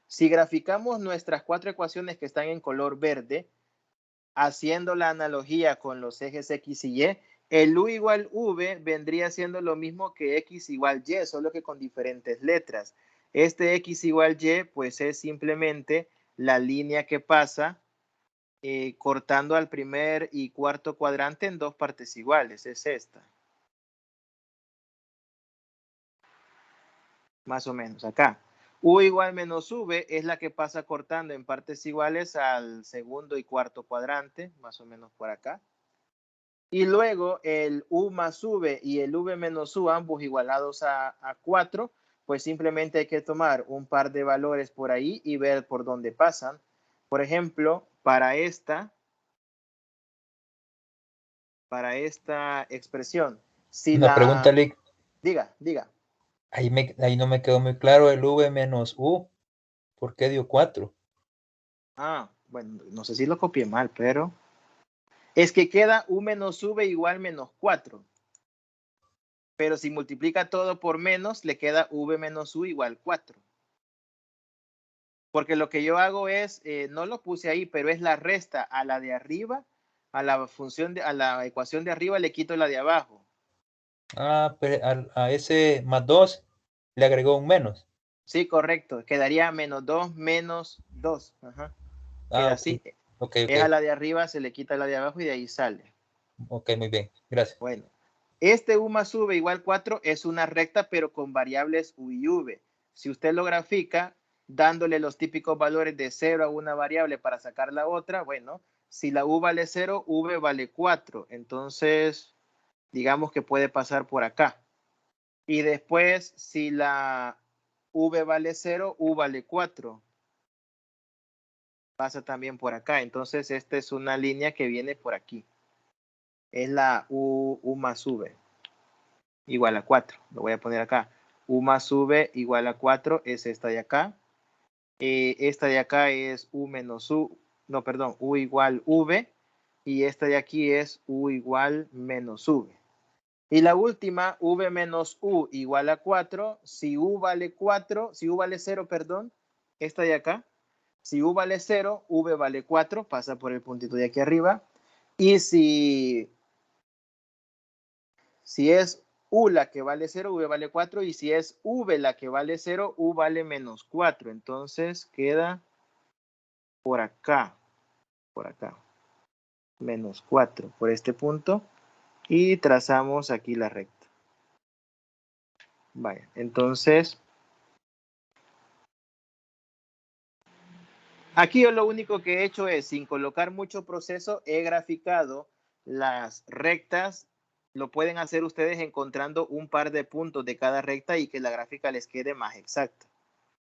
Speaker 1: si graficamos nuestras 4 ecuaciones que están en color verde, haciendo la analogía con los ejes X y Y, el U igual V vendría siendo lo mismo que X igual Y, solo que con diferentes letras. Este X igual Y, pues es simplemente la línea que pasa cortando al primer y cuarto cuadrante en 2 partes iguales, es esta. Más o menos acá. U igual menos V es la que pasa cortando en partes iguales al segundo y cuarto cuadrante, más o menos por acá. Y luego el U más V y el V menos U, ambos igualados a 4, pues simplemente hay que tomar un par de valores por ahí y ver por dónde pasan. Por ejemplo, para esta expresión, si
Speaker 2: Una pregunta,
Speaker 1: la...
Speaker 2: Lick.
Speaker 1: Diga.
Speaker 2: Ahí no me quedó muy claro el V menos U. ¿Por qué dio 4?
Speaker 1: Ah, bueno, no sé si lo copié mal, pero... Es que queda U menos V igual menos 4. Pero si multiplica todo por menos, le queda V menos U igual 4. Porque lo que yo hago es, no lo puse ahí, pero es la resta a la de arriba, a la ecuación de arriba le quito la de abajo.
Speaker 2: Ah, pero a ese más 2 le agregó un menos.
Speaker 1: Sí, correcto. Quedaría menos 2 menos 2. Ajá.
Speaker 2: Ah,
Speaker 1: Queda
Speaker 2: ok.
Speaker 1: así.
Speaker 2: Ok,
Speaker 1: Es a la de arriba, se le quita la de abajo y de ahí sale.
Speaker 2: Ok, muy bien. Gracias.
Speaker 1: Bueno, este U más V igual 4 es una recta, pero con variables U y V. Si usted lo grafica, dándole los típicos valores de 0 a una variable para sacar la otra, bueno, si la U vale 0, V vale 4. Entonces, digamos que puede pasar por acá. Y después, si la V vale 0, U vale 4. Pasa también por acá. Entonces, esta es una línea que viene por aquí. Es la U más V igual a 4. Lo voy a poner acá. U más V igual a 4 es esta de acá. Esta de acá es U menos U, no, perdón, U igual V. Y esta de aquí es U igual menos V. Y la última, V menos U igual a 4. Si U vale 4, si U vale 0, perdón, esta de acá. Si U vale 0, V vale 4, pasa por el puntito de aquí arriba. Y si es U la que vale 0, V vale 4. Y si es V la que vale 0, U vale menos 4. Entonces queda por acá, menos 4 por este punto. Y trazamos aquí la recta. Vaya, entonces aquí yo lo único que he hecho es, sin colocar mucho proceso, he graficado las rectas. Lo pueden hacer ustedes encontrando un par de puntos de cada recta y que la gráfica les quede más exacta.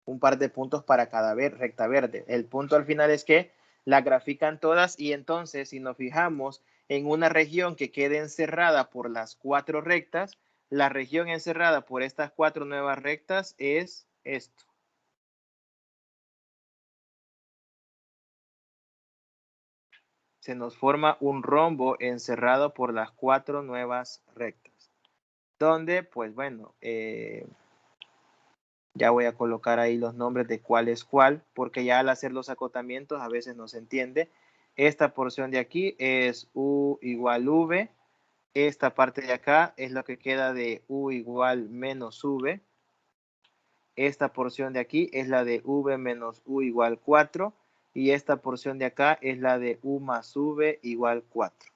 Speaker 1: Un par de puntos para cada recta verde. El punto al final es que la grafican todas y entonces si nos fijamos en una región que quede encerrada por las 4 rectas, la región encerrada por estas 4 nuevas rectas es esto. Se nos forma un rombo encerrado por las 4 nuevas rectas. Donde, pues bueno, ya voy a colocar ahí los nombres de cuál es cuál, porque ya al hacer los acotamientos a veces no se entiende. Esta porción de aquí es U igual V. Esta parte de acá es lo que queda de U igual menos V. Esta porción de aquí es la de V menos U igual 4. Y esta porción de acá es la de U más V igual 4.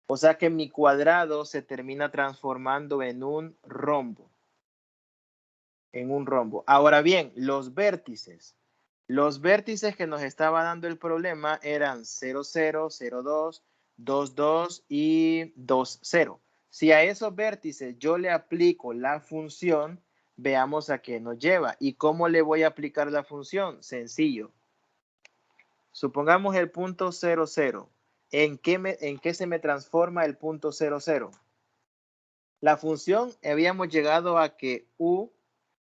Speaker 1: O sea que mi cuadrado se termina transformando en un rombo. Ahora bien, los vértices. Los vértices que nos estaba dando el problema eran 0, 0, 0, 2, 2, 2 y 2, 0. Si a esos vértices yo le aplico la función, Veamos a qué nos lleva. ¿Y cómo le voy a aplicar la función? Sencillo. Supongamos el punto 0, 0. ¿En qué se me transforma el punto 0, 0? La función habíamos llegado a que u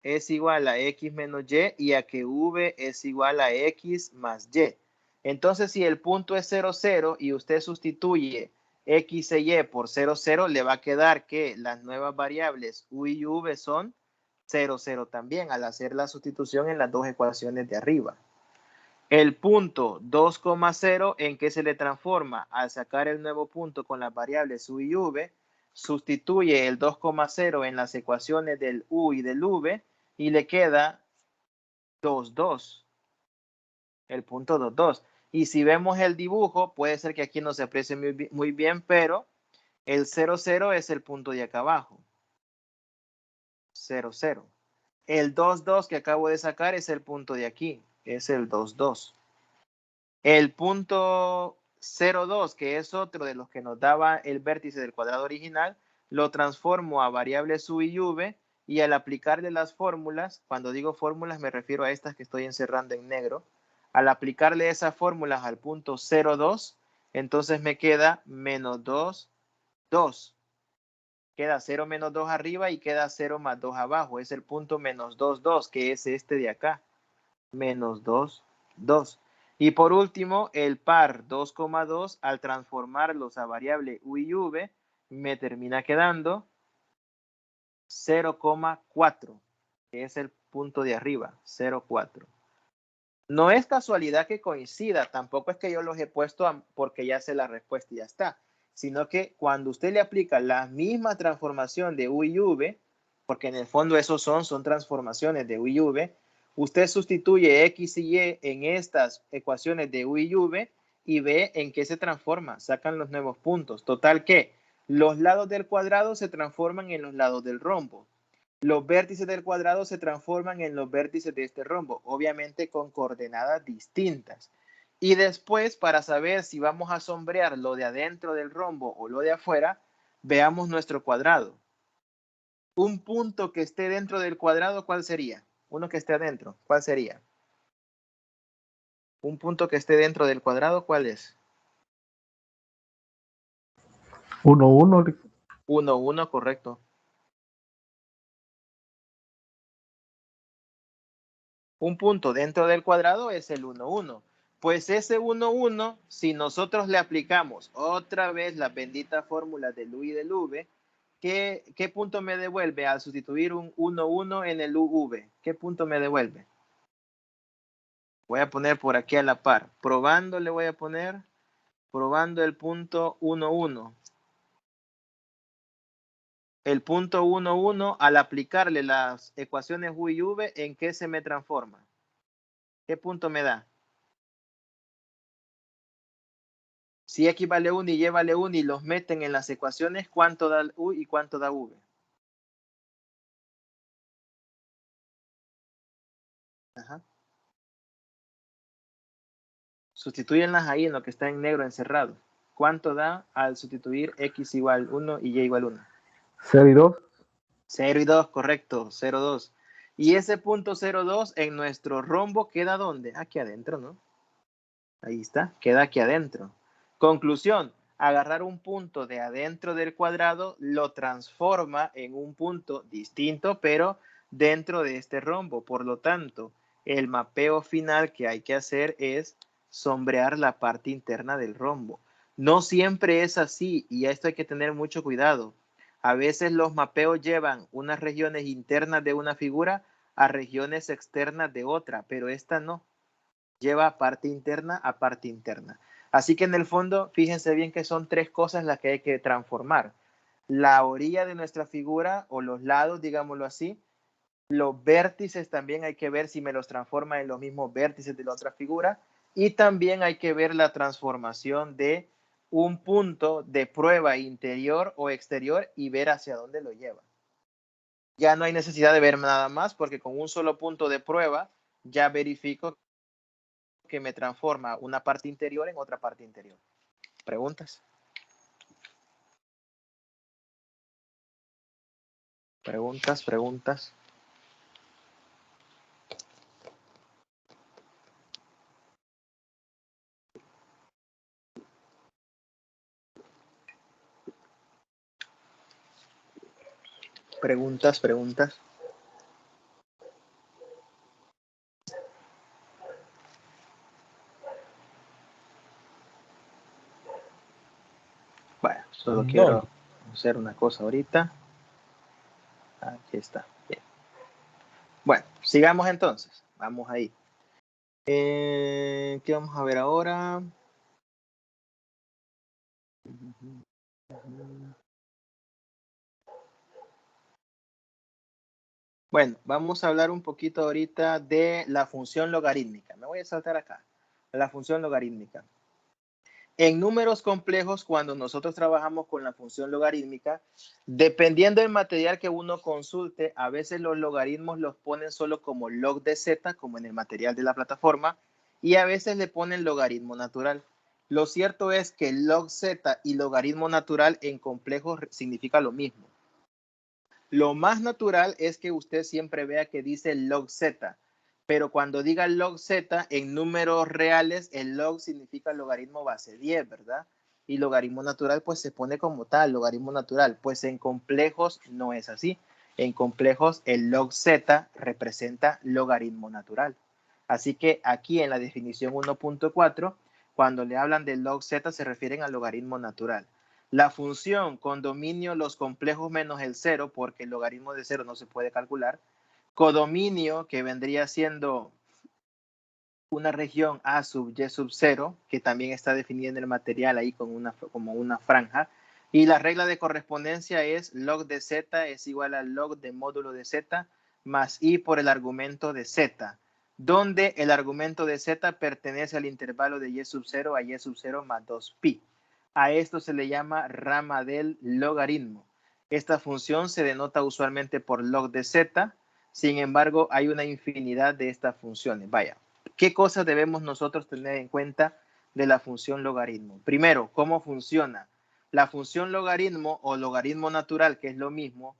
Speaker 1: es igual a x menos y y a que v es igual a x más y. Entonces, si el punto es 0, 0 y usted sustituye x e y por 0, 0, le va a quedar que las nuevas variables u y v son 0, 0 también al hacer la sustitución en las dos ecuaciones de arriba. El punto 2,0, ¿en qué se le transforma? Al sacar el nuevo punto con las variables u y v, sustituye el 2,0 en las ecuaciones del u y del v y le queda 2, 2. El punto 2, 2. Y si vemos el dibujo, puede ser que aquí no se aprecie muy bien, pero el 0, 0 es el punto de acá abajo. 0, 0. El 2, 2 que acabo de sacar es el punto de aquí. Es el 2, 2. El punto 0,2, que es otro de los que nos daba el vértice del cuadrado original, lo transformo a variables u y v y al aplicarle las fórmulas, cuando digo fórmulas me refiero a estas que estoy encerrando en negro, al aplicarle esas fórmulas al punto 0,2, entonces me queda menos 2, 2. Queda 0 menos 2 arriba y queda 0 más 2 abajo. Es el punto menos 2, 2, que es este de acá. Menos 2, 2. Y por último, el par 2,2 al transformarlos a variable u y v me termina quedando 0,4, que es el punto de arriba, 0,4. No es casualidad que coincida, tampoco es que yo los he puesto porque ya sé la respuesta y ya está, sino que cuando usted le aplica la misma transformación de u y v, porque en el fondo esos son transformaciones de u y v, usted sustituye x y y en estas ecuaciones de u y v y ve en qué se transforma, sacan los nuevos puntos. Total que los lados del cuadrado se transforman en los lados del rombo. Los vértices del cuadrado se transforman en los vértices de este rombo, obviamente con coordenadas distintas. Y después, para saber si vamos a sombrear lo de adentro del rombo o lo de afuera, veamos nuestro cuadrado. Un punto que esté dentro del cuadrado, ¿cuál sería? Uno que esté adentro, ¿cuál sería? Un punto que esté dentro del cuadrado, ¿cuál es?
Speaker 3: 1, 1.
Speaker 1: 1, 1, correcto. Un punto dentro del cuadrado es el 1, 1. Pues ese 1, 1, si nosotros le aplicamos otra vez la bendita fórmula del u y del v, ¿qué punto me devuelve al sustituir un 1, 1 en el uv? ¿Qué punto me devuelve? Voy a poner por aquí a la par. Probando le voy a poner, probando el punto 1, 1. El punto 1, 1, al aplicarle las ecuaciones u y v, ¿en qué se me transforma? ¿Qué punto me da? Si x vale 1 y y vale 1 y los meten en las ecuaciones, ¿cuánto da u y cuánto da v? Ajá. Sustituyenlas ahí en lo que está en negro encerrado. ¿Cuánto da al sustituir x igual 1 y y igual 1?
Speaker 3: 0 y 2.
Speaker 1: 0 y 2, correcto, 0, 2. Y ese punto 0, 2 en nuestro rombo queda ¿dónde? Aquí adentro, ¿no? Ahí está, queda aquí adentro. Conclusión, agarrar un punto de adentro del cuadrado lo transforma en un punto distinto, pero dentro de este rombo. Por lo tanto, el mapeo final que hay que hacer es sombrear la parte interna del rombo. No siempre es así y a esto hay que tener mucho cuidado. A veces los mapeos llevan unas regiones internas de una figura a regiones externas de otra, pero esta no, lleva parte interna a parte interna. Así que en el fondo, fíjense bien que son tres cosas las que hay que transformar. La orilla de nuestra figura o los lados, digámoslo así. Los vértices también hay que ver si me los transforma en los mismos vértices de la otra figura. Y también hay que ver la transformación de un punto de prueba interior o exterior y ver hacia dónde lo lleva. Ya no hay necesidad de ver nada más porque con un solo punto de prueba ya verifico que me transforma una parte interior en otra parte interior. ¿Preguntas? Preguntas, preguntas. Preguntas, preguntas. Bueno, solo
Speaker 2: No.
Speaker 1: quiero hacer una cosa ahorita. Aquí está. Bien. Bueno, sigamos entonces. Vamos ahí. ¿Qué vamos a ver ahora? Bueno, vamos a hablar un poquito ahorita de la función logarítmica. Me voy a saltar acá. La función logarítmica. En números complejos, cuando nosotros trabajamos con la función logarítmica, dependiendo del material que uno consulte, a veces los logaritmos los ponen solo como log de z, como en el material de la plataforma, y a veces le ponen logaritmo natural. Lo cierto es que log z y logaritmo natural en complejos significa lo mismo. Lo más natural es que usted siempre vea que dice log z, pero cuando diga log z en números reales, el log significa logaritmo base 10, ¿verdad? Y logaritmo natural pues se pone como tal, logaritmo natural. Pues en complejos no es así. En complejos el log z representa logaritmo natural. Así que aquí en la definición 1.4, cuando le hablan de log z se refieren al logaritmo natural. La función con dominio los complejos menos el cero, porque el logaritmo de cero no se puede calcular. Codominio, que vendría siendo una región A sub Y sub 0, que también está definida en el material ahí como una franja. Y la regla de correspondencia es log de z es igual al log de módulo de z más i por el argumento de z, donde el argumento de z pertenece al intervalo de y sub 0 a y sub 0 más 2pi. A esto se le llama rama del logaritmo. Esta función se denota usualmente por log de z. Sin embargo, hay una infinidad de estas funciones. Vaya, ¿qué cosas debemos nosotros tener en cuenta de la función logaritmo? Primero, ¿cómo funciona? La función logaritmo o logaritmo natural, que es lo mismo,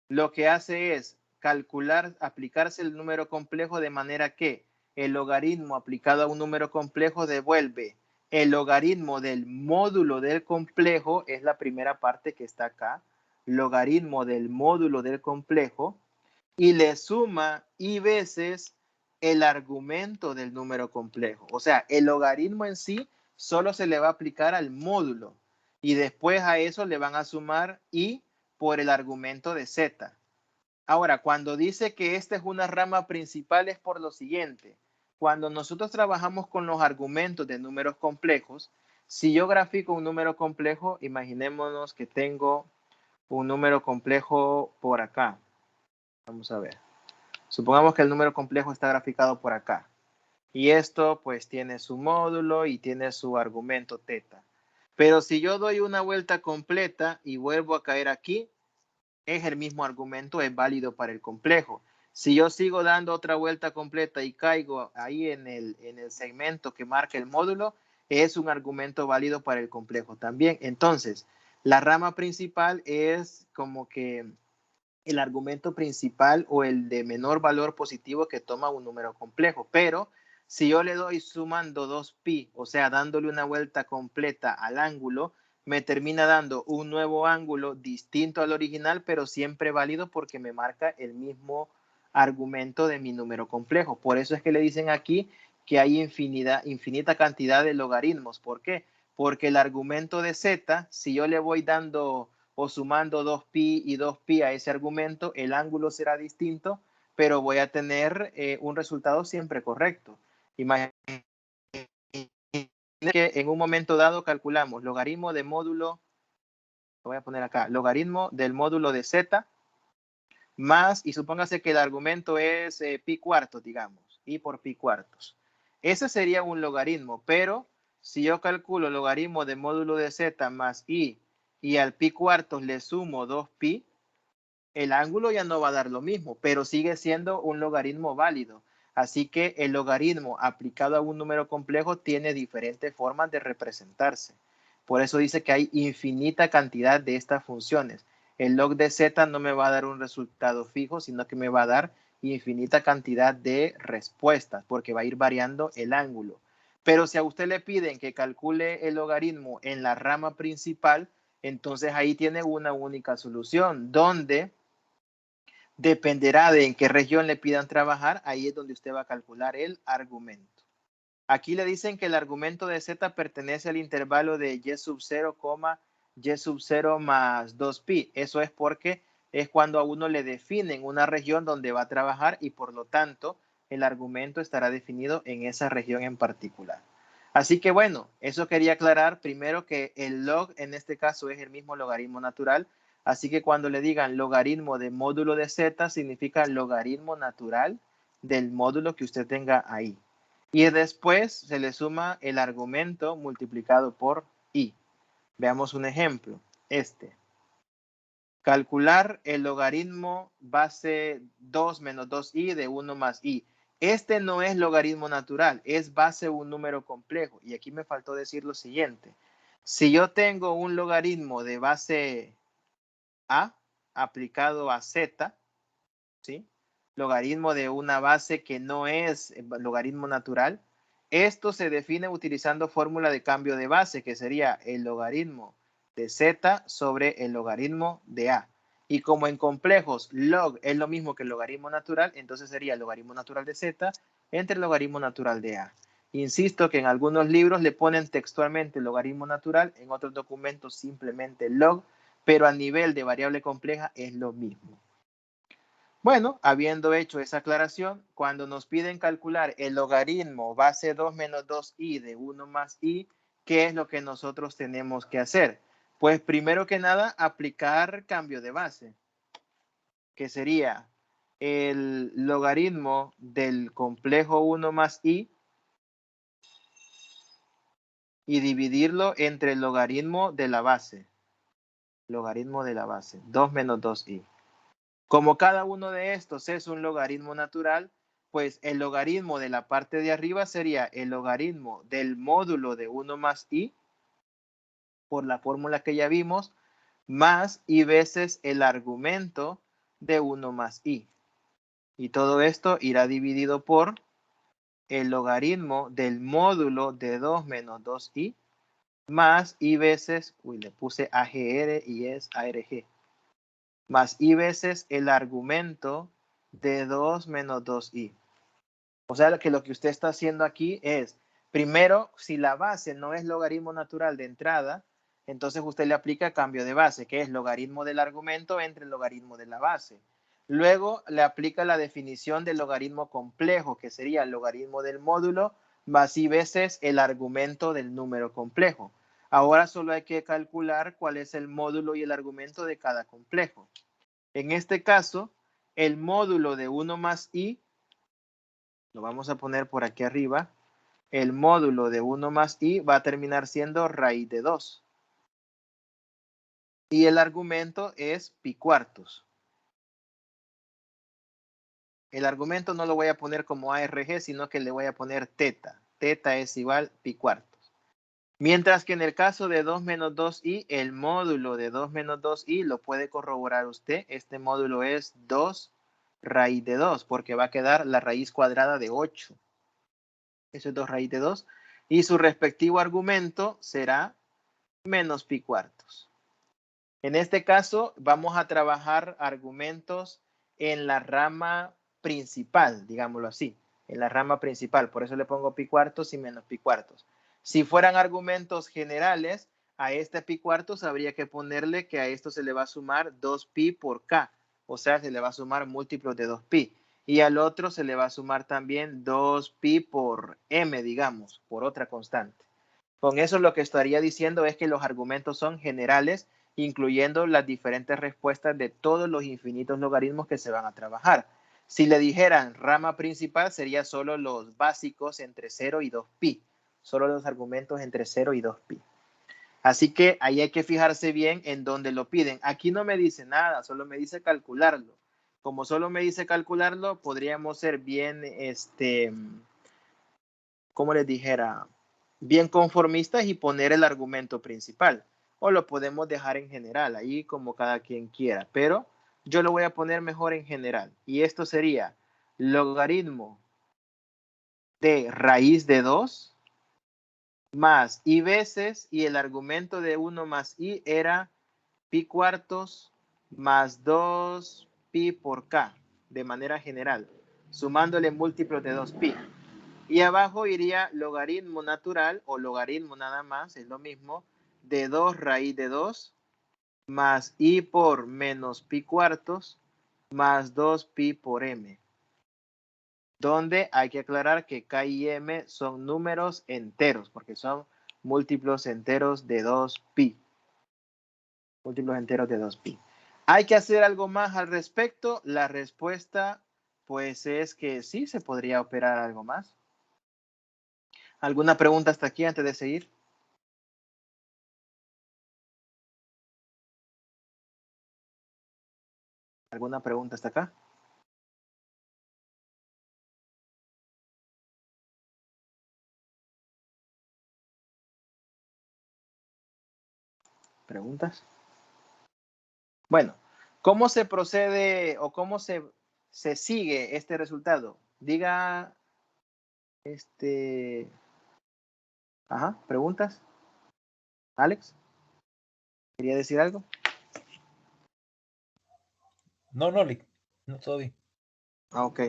Speaker 1: lo que hace es calcular, aplicarse el número complejo de manera que el logaritmo aplicado a un número complejo devuelve el logaritmo del módulo del complejo, es la primera parte que está acá, logaritmo del módulo del complejo, y le suma y veces el argumento del número complejo. O sea, el logaritmo en sí solo se le va a aplicar al módulo y después a eso le van a sumar y por el argumento de z. Ahora, cuando dice que esta es una rama principal es por lo siguiente. Cuando nosotros trabajamos con los argumentos de números complejos, si yo grafico un número complejo, imaginémonos que tengo un número complejo por acá. Vamos a ver. Supongamos que el número complejo está graficado por acá. Y esto pues tiene su módulo y tiene su argumento teta. Pero si yo doy una vuelta completa y vuelvo a caer aquí, es el mismo argumento, es válido para el complejo. Si yo sigo dando otra vuelta completa y caigo ahí en el segmento que marca el módulo, es un argumento válido para el complejo también. Entonces, la rama principal es como que el argumento principal o el de menor valor positivo que toma un número complejo. Pero si yo le doy sumando 2pi, o sea, dándole una vuelta completa al ángulo, me termina dando un nuevo ángulo distinto al original, pero siempre válido porque me marca el mismo argumento de mi número complejo. Por eso es que le dicen aquí que hay infinita cantidad de logaritmos. ¿Por qué? Porque el argumento de z, si yo le voy dando o sumando 2pi y 2pi a ese argumento, el ángulo será distinto, pero voy a tener un resultado siempre correcto. Imagínense que en un momento dado calculamos logaritmo de módulo, lo voy a poner acá, logaritmo del módulo de z más, y supóngase que el argumento es pi cuartos, digamos, y por pi cuartos. Ese sería un logaritmo, pero si yo calculo logaritmo de módulo de z más i y al pi cuartos le sumo 2pi, el ángulo ya no va a dar lo mismo, pero sigue siendo un logaritmo válido. Así que el logaritmo aplicado a un número complejo tiene diferentes formas de representarse. Por eso dice que hay infinita cantidad de estas funciones. El log de z no me va a dar un resultado fijo, sino que me va a dar infinita cantidad de respuestas, porque va a ir variando el ángulo. Pero si a usted le piden que calcule el logaritmo en la rama principal, entonces ahí tiene una única solución, donde dependerá de en qué región le pidan trabajar, ahí es donde usted va a calcular el argumento. Aquí le dicen que el argumento de z pertenece al intervalo de y sub 0, y sub 0 más 2pi. Eso es porque es cuando a uno le definen una región donde va a trabajar y por lo tanto el argumento estará definido en esa región en particular. Así que bueno, eso quería aclarar primero que el log en este caso es el mismo logaritmo natural. Así que cuando le digan logaritmo de módulo de z significa logaritmo natural del módulo que usted tenga ahí. Y después se le suma el argumento multiplicado por i. Veamos un ejemplo. Calcular el logaritmo base 2 menos 2i de 1 más i. Este no es logaritmo natural, es base un número complejo. Y aquí me faltó decir lo siguiente. Si yo tengo un logaritmo de base a aplicado a z, ¿sí? Logaritmo de una base que no es logaritmo natural, esto se define utilizando fórmula de cambio de base, que sería el logaritmo de z sobre el logaritmo de a. Y como en complejos log es lo mismo que el logaritmo natural, entonces sería el logaritmo natural de z entre el logaritmo natural de a. Insisto que en algunos libros le ponen textualmente logaritmo natural, en otros documentos simplemente log, pero a nivel de variable compleja es lo mismo. Bueno, habiendo hecho esa aclaración, cuando nos piden calcular el logaritmo base 2 menos 2i de 1 más i, ¿qué es lo que nosotros tenemos que hacer? Pues primero que nada, aplicar cambio de base, que sería el logaritmo del complejo 1 más i y dividirlo entre el logaritmo de la base. Logaritmo de la base, 2 menos 2i. Como cada uno de estos es un logaritmo natural, pues el logaritmo de la parte de arriba sería el logaritmo del módulo de 1 más i, por la fórmula que ya vimos, más i veces el argumento de 1 más i. Y todo esto irá dividido por el logaritmo del módulo de 2 menos 2i, más i veces, le puse AGR y es ARG, más i veces el argumento de 2 menos 2i. O sea, que lo que usted está haciendo aquí es, primero, si la base no es logaritmo natural de entrada, entonces usted le aplica cambio de base, que es logaritmo del argumento entre el logaritmo de la base. Luego le aplica la definición del logaritmo complejo, que sería el logaritmo del módulo más i veces el argumento del número complejo. Ahora solo hay que calcular cuál es el módulo y el argumento de cada complejo. En este caso, el módulo de 1 más i, lo vamos a poner por aquí arriba, el módulo de 1 más i va a terminar siendo raíz de 2. Y el argumento es pi cuartos. El argumento no lo voy a poner como ARG, sino que le voy a poner teta. Teta es igual pi cuartos. Mientras que en el caso de 2 menos 2i, el módulo de 2 menos 2i lo puede corroborar usted. Este módulo es 2 raíz de 2, porque va a quedar la raíz cuadrada de 8. Eso es 2 raíz de 2. Y su respectivo argumento será menos pi cuartos. En este caso, vamos a trabajar argumentos en la rama principal, digámoslo así, en la rama principal. Por eso le pongo pi cuartos y menos pi cuartos. Si fueran argumentos generales, a este pi cuartos habría que ponerle que a esto se le va a sumar 2pi por k. O sea, se le va a sumar múltiplos de 2pi. Y al otro se le va a sumar también 2pi por m, digamos, por otra constante. Con eso lo que estaría diciendo es que los argumentos son generales, incluyendo las diferentes respuestas de todos los infinitos logaritmos que se van a trabajar. Si le dijeran rama principal, sería solo los básicos entre 0 y 2pi, solo los argumentos entre 0 y 2pi. Así que ahí hay que fijarse bien en dónde lo piden. Aquí no me dice nada, solo me dice calcularlo. Como solo me dice calcularlo, podríamos ser bien, como les dijera, bien conformistas y poner el argumento principal. O lo podemos dejar en general, ahí como cada quien quiera. Pero yo lo voy a poner mejor en general. Y esto sería logaritmo de raíz de 2 más i veces, y el argumento de 1 más i era pi cuartos más 2 pi por k de manera general, sumándole múltiplos de 2pi. Y abajo iría logaritmo natural o logaritmo nada más, es lo mismo, de 2 raíz de 2 más i por menos pi cuartos más 2pi por m. Donde hay que aclarar que k y m son números enteros, porque son múltiplos enteros de 2pi. Múltiplos enteros de 2pi. ¿Hay que hacer algo más al respecto? La respuesta, pues, es que sí, se podría operar algo más. ¿Alguna pregunta hasta aquí antes de seguir? ¿Alguna pregunta hasta acá? ¿Preguntas? Bueno, ¿cómo se procede o cómo se sigue este resultado? Diga, ¿preguntas? ¿Alex? ¿Quería decir algo?
Speaker 2: No, no, Lick. No, todo bien.
Speaker 1: Ok.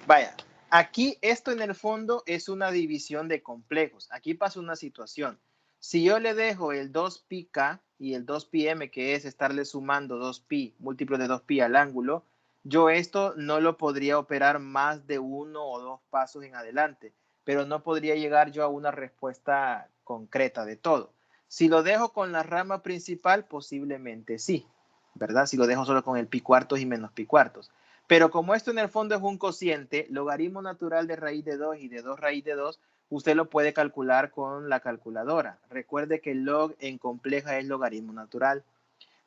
Speaker 1: Vaya, aquí esto en el fondo es una división de complejos. Aquí pasa una situación. Si yo le dejo el 2πk y el 2πm, que es estarle sumando 2pi, múltiplo de 2pi al ángulo, yo esto no lo podría operar más de uno o dos pasos en adelante, pero no podría llegar yo a una respuesta concreta de todo. Si lo dejo con la rama principal, posiblemente sí, ¿verdad? Si lo dejo solo con el pi cuartos y menos pi cuartos. Pero como esto en el fondo es un cociente, logaritmo natural de raíz de 2 y de 2 raíz de 2, usted lo puede calcular con la calculadora. Recuerde que el log en compleja es logaritmo natural.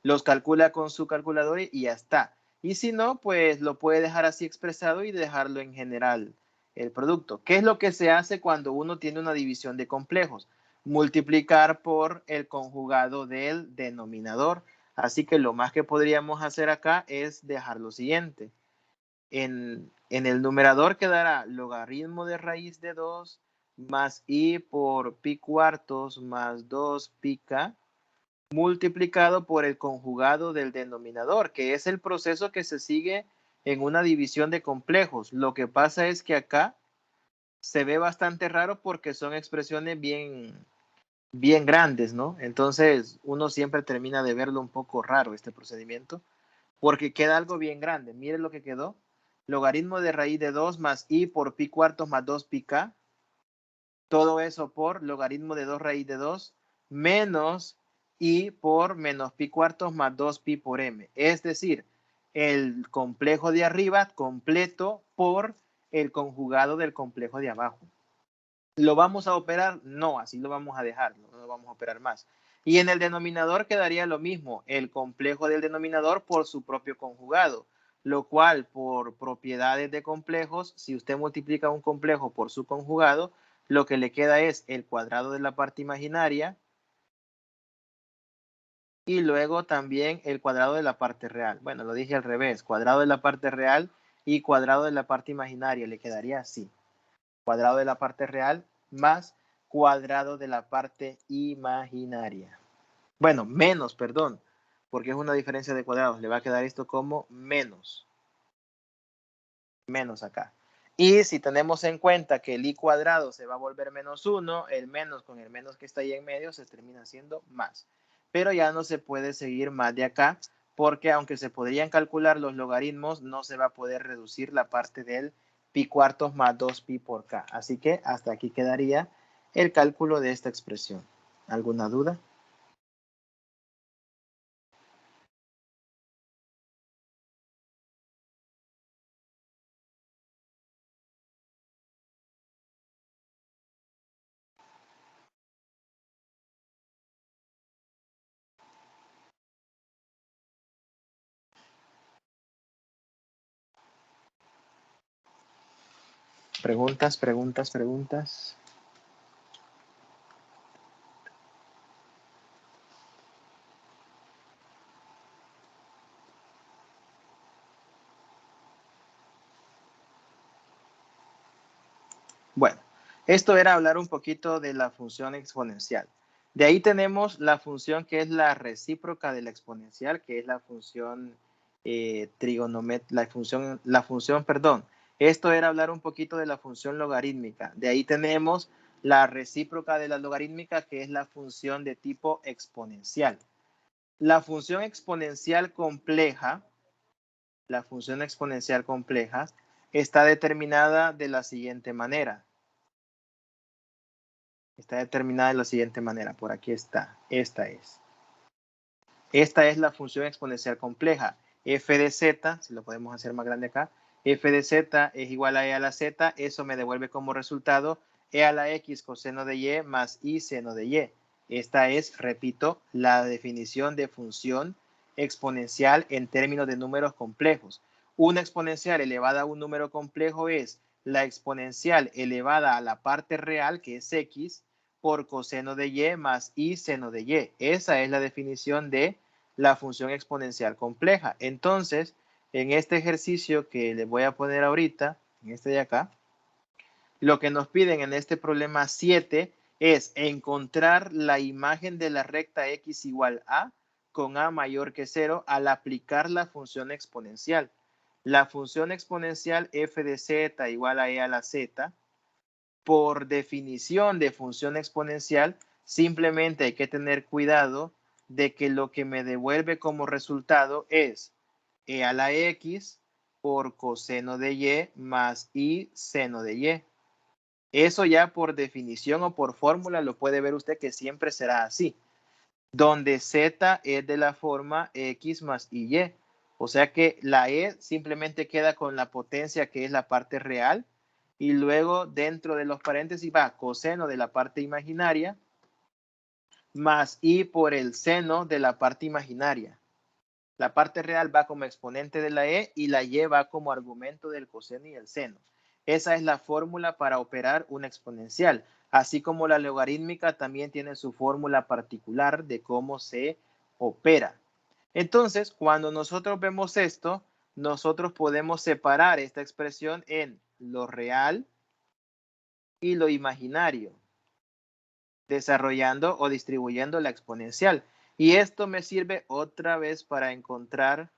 Speaker 1: Los calcula con su calculadora y ya está. Y si no, pues lo puede dejar así expresado y dejarlo en general el producto. ¿Qué es lo que se hace cuando uno tiene una división de complejos? Multiplicar por el conjugado del denominador. Así que lo más que podríamos hacer acá es dejar lo siguiente. En el numerador quedará logaritmo de raíz de 2 más i por pi cuartos más 2 pi k multiplicado por el conjugado del denominador, que es el proceso que se sigue en una división de complejos. Lo que pasa es que acá se ve bastante raro porque son expresiones bien grandes, ¿no? Entonces uno siempre termina de verlo un poco raro este procedimiento porque queda algo bien grande. Miren lo que quedó. Logaritmo de raíz de 2 más i por pi cuartos más 2 pi k. Todo eso por logaritmo de 2 raíz de 2 menos i por menos pi cuartos más 2 pi por m. Es decir, el complejo de arriba completo por el conjugado del complejo de abajo. ¿Lo vamos a operar? No, así lo vamos a dejar, no lo vamos a operar más. Y en el denominador quedaría lo mismo, el complejo del denominador por su propio conjugado, lo cual por propiedades de complejos, si usted multiplica un complejo por su conjugado, lo que le queda es el cuadrado de la parte imaginaria y luego también el cuadrado de la parte real. Bueno, lo dije al revés, cuadrado de la parte real y cuadrado de la parte imaginaria, le quedaría así. Cuadrado de la parte real más cuadrado de la parte imaginaria. Bueno, menos, perdón, porque es una diferencia de cuadrados. Le va a quedar esto como menos. Menos acá. Y si tenemos en cuenta que el i cuadrado se va a volver menos 1, el menos con el menos que está ahí en medio se termina siendo más. Pero ya no se puede seguir más de acá porque aunque se podrían calcular los logaritmos, no se va a poder reducir la parte del pi cuartos más 2 pi por k. Así que hasta aquí quedaría el cálculo de esta expresión. ¿Alguna duda? Preguntas, preguntas, preguntas. Bueno, Esto era hablar un poquito de la función exponencial. De ahí tenemos la función que es la recíproca de la exponencial, que es la función perdón. Esto era hablar un poquito de la función logarítmica. De ahí tenemos la recíproca de la logarítmica, que es la función de tipo exponencial. La función exponencial compleja está determinada de la siguiente manera. Está determinada de la siguiente manera. Por aquí está. Esta es la función exponencial compleja. F de z, si lo podemos hacer más grande acá, f de z es igual a e a la z. Eso me devuelve como resultado e a la x coseno de y más i seno de y. Esta es, repito, la definición de función exponencial en términos de números complejos. Una exponencial elevada a un número complejo es la exponencial elevada a la parte real, que es x, por coseno de y más i seno de y. Esa es la definición de la función exponencial compleja. Entonces, en este ejercicio que les voy a poner ahorita, en este de acá, lo que nos piden en este problema 7 es encontrar la imagen de la recta x igual a con a mayor que 0 al aplicar la función exponencial. La función exponencial f de z igual a e a la z, por definición de función exponencial, simplemente hay que tener cuidado de que lo que me devuelve como resultado es e a la x por coseno de y más i seno de y. Eso ya por definición o por fórmula lo puede ver usted que siempre será así, donde z es de la forma x más y. O sea que la e simplemente queda con la potencia que es la parte real, y luego dentro de los paréntesis va coseno de la parte imaginaria más i por el seno de la parte imaginaria. La parte real va como exponente de la e y la y va como argumento del coseno y el seno. Esa es la fórmula para operar una exponencial, así como la logarítmica también tiene su fórmula particular de cómo se opera. Entonces, cuando nosotros vemos esto, nosotros podemos separar esta expresión en lo real y lo imaginario, desarrollando o distribuyendo la exponencial. Y esto me sirve otra vez para encontrar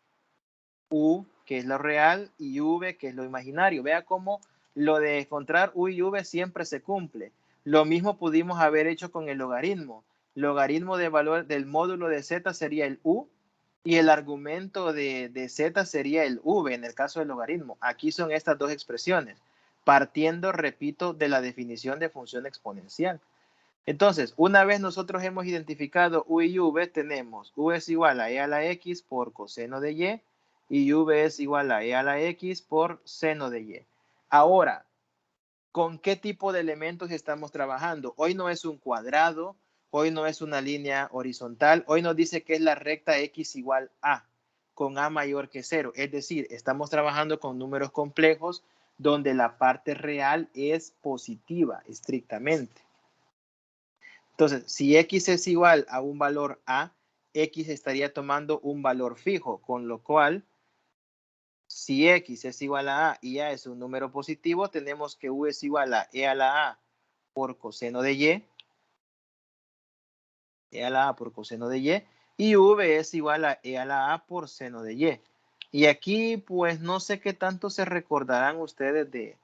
Speaker 1: u, que es lo real, y v, que es lo imaginario. Vea cómo lo de encontrar u y v siempre se cumple. Lo mismo pudimos haber hecho con el logaritmo. Logaritmo de valor del módulo de z sería el u, y el argumento de z sería el v en el caso del logaritmo. Aquí son estas dos expresiones, partiendo, repito, de la definición de función exponencial. Entonces, una vez nosotros hemos identificado u y v, tenemos u es igual a e a la x por coseno de y v es igual a e a la x por seno de y. Ahora, ¿con qué tipo de elementos estamos trabajando? Hoy no es un cuadrado, hoy no es una línea horizontal, hoy nos dice que es la recta x igual a, con a mayor que 0. Es decir, estamos trabajando con números complejos donde la parte real es positiva estrictamente. Entonces, si x es igual a un valor a, x estaría tomando un valor fijo, con lo cual, si x es igual a y a es un número positivo, tenemos que u es igual a e a la a por coseno de y, e a la a por coseno de y v es igual a e a la a por seno de y. Y aquí, pues, no sé qué tanto se recordarán ustedes de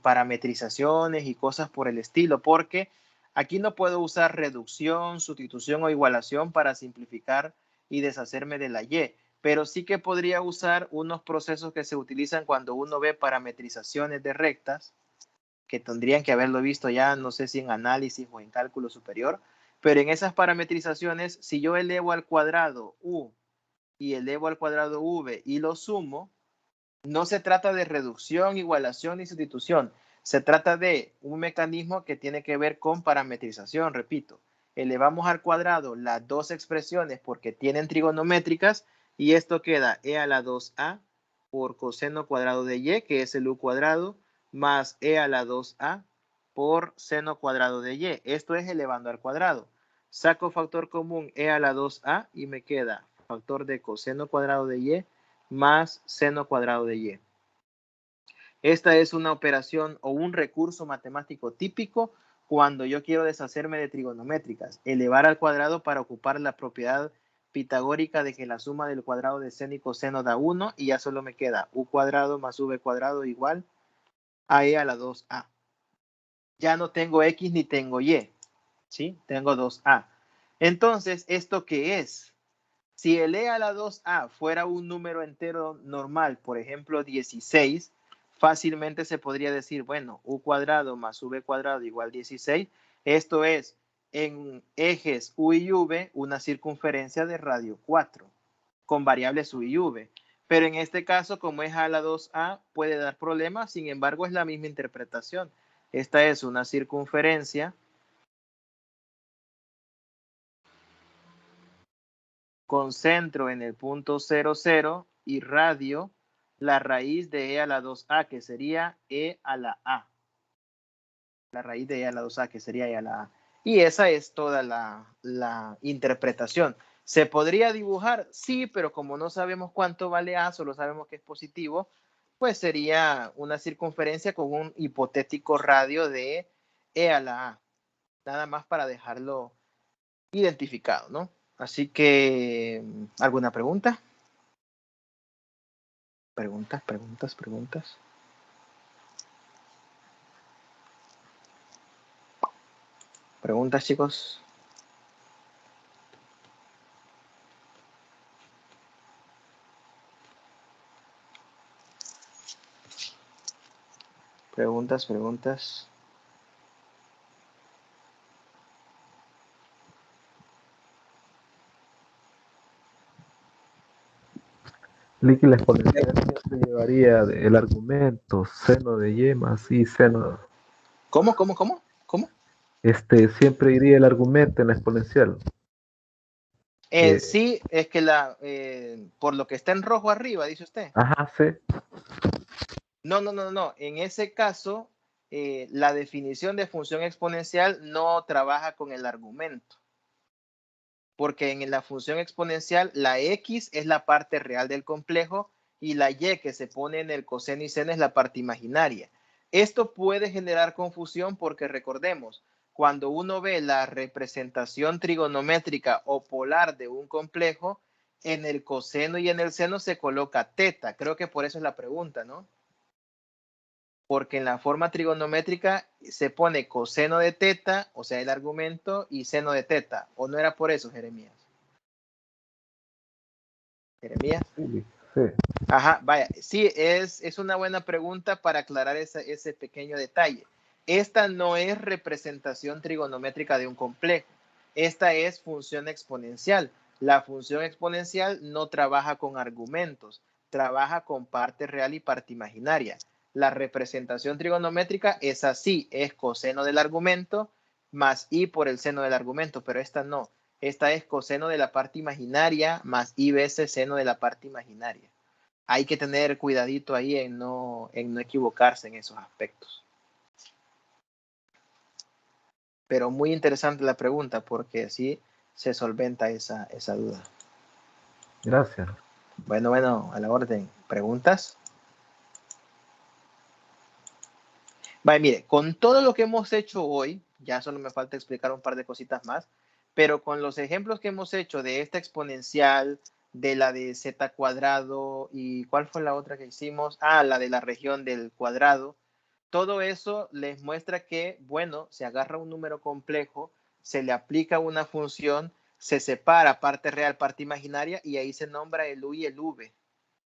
Speaker 1: parametrizaciones y cosas por el estilo, porque aquí no puedo usar reducción, sustitución o igualación para simplificar y deshacerme de la y, pero sí que podría usar unos procesos que se utilizan cuando uno ve parametrizaciones de rectas, que tendrían que haberlo visto ya, no sé si en análisis o en cálculo superior, pero en esas parametrizaciones, si yo elevo al cuadrado u y elevo al cuadrado v y lo sumo, no se trata de reducción, igualación ni sustitución. Se trata de un mecanismo que tiene que ver con parametrización, repito. Elevamos al cuadrado las dos expresiones porque tienen trigonométricas y esto queda e a la 2a por coseno cuadrado de y, que es el u cuadrado, más e a la 2a por seno cuadrado de y. Esto es elevando al cuadrado. Saco factor común e a la 2a y me queda factor de coseno cuadrado de y más seno cuadrado de y. Esta es una operación o un recurso matemático típico cuando yo quiero deshacerme de trigonométricas. Elevar al cuadrado para ocupar la propiedad pitagórica de que la suma del cuadrado de seno y coseno da 1 y ya solo me queda u cuadrado más v cuadrado igual a e a la 2a. Ya no tengo x ni tengo y, ¿sí? Tengo 2a. Entonces, ¿esto qué es? Si el e a la 2a fuera un número entero normal, por ejemplo 16, fácilmente se podría decir, bueno, u cuadrado más v cuadrado igual 16. Esto es, en ejes u y v, una circunferencia de radio 4, con variables u y v. Pero en este caso, como es a la 2a, puede dar problemas, sin embargo, es la misma interpretación. Esta es una circunferencia con centro en el punto 0, 0 y radio la raíz de e a la 2a, que sería e a la a. La raíz de e a la 2a, que sería e a la a. Y esa es toda la interpretación. ¿Se podría dibujar? Sí, pero como no sabemos cuánto vale a, solo sabemos que es positivo, pues sería una circunferencia con un hipotético radio de e a la a. Nada más para dejarlo identificado, ¿no? Así que, ¿alguna pregunta? Preguntas, preguntas, preguntas. Preguntas, chicos. Preguntas, preguntas.
Speaker 3: Liqui, la exponencial siempre llevaría el argumento seno de y más y seno.
Speaker 1: ¿Cómo?
Speaker 3: Siempre iría el argumento en la exponencial.
Speaker 1: Sí, es que por lo que está en rojo arriba, dice usted.
Speaker 3: Ajá, sí.
Speaker 1: No. En ese caso, la definición de función exponencial no trabaja con el argumento. Porque en la función exponencial, la x es la parte real del complejo y la y que se pone en el coseno y seno es la parte imaginaria. Esto puede generar confusión porque recordemos, cuando uno ve la representación trigonométrica o polar de un complejo, en el coseno y en el seno se coloca teta. Creo que por eso es la pregunta, ¿no? Porque en la forma trigonométrica se pone coseno de teta, o sea, el argumento, y seno de teta. ¿O no era por eso, Jeremías? Jeremías.
Speaker 3: Sí.
Speaker 1: Ajá, vaya, sí, es una buena pregunta para aclarar ese pequeño detalle. Esta no es representación trigonométrica de un complejo. Esta es función exponencial. La función exponencial no trabaja con argumentos, trabaja con parte real y parte imaginaria. La representación trigonométrica es así, es coseno del argumento más i por el seno del argumento, pero esta no. Esta es coseno de la parte imaginaria más i veces seno de la parte imaginaria. Hay que tener cuidadito ahí en no equivocarse en esos aspectos. Pero muy interesante la pregunta porque así se solventa esa duda.
Speaker 3: Gracias.
Speaker 1: Bueno, a la orden. ¿Preguntas? Vale, mire, con todo lo que hemos hecho hoy, ya solo me falta explicar un par de cositas más, pero con los ejemplos que hemos hecho de esta exponencial, de la de z cuadrado y ¿cuál fue la otra que hicimos? Ah, la de la región del cuadrado. Todo eso les muestra que, bueno, se agarra un número complejo, se le aplica una función, se separa parte real, parte imaginaria y ahí se nombra el u y el v.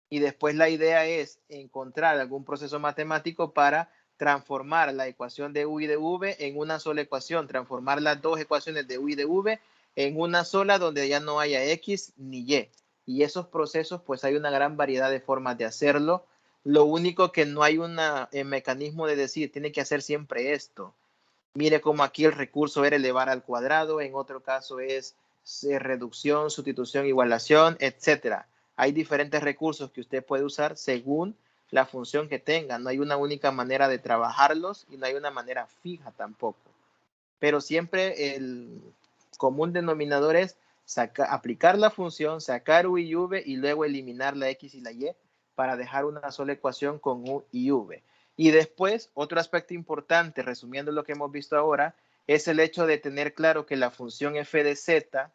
Speaker 1: Y después la idea es encontrar algún proceso matemático para transformar la ecuación de u y de v en una sola ecuación, transformar las dos ecuaciones de u y de v en una sola donde ya no haya x ni y. Y esos procesos, pues hay una gran variedad de formas de hacerlo. Lo único que no hay un mecanismo de decir, tiene que hacer siempre esto. Mire cómo aquí el recurso era elevar al cuadrado, en otro caso es reducción, sustitución, igualación, etcétera. Hay diferentes recursos que usted puede usar según la función que tenga. No hay una única manera de trabajarlos y no hay una manera fija tampoco. Pero siempre el común denominador es aplicar la función, sacar u y v y luego eliminar la x y la y para dejar una sola ecuación con U y V. Y después, otro aspecto importante, resumiendo lo que hemos visto ahora, es el hecho de tener claro que la función f de z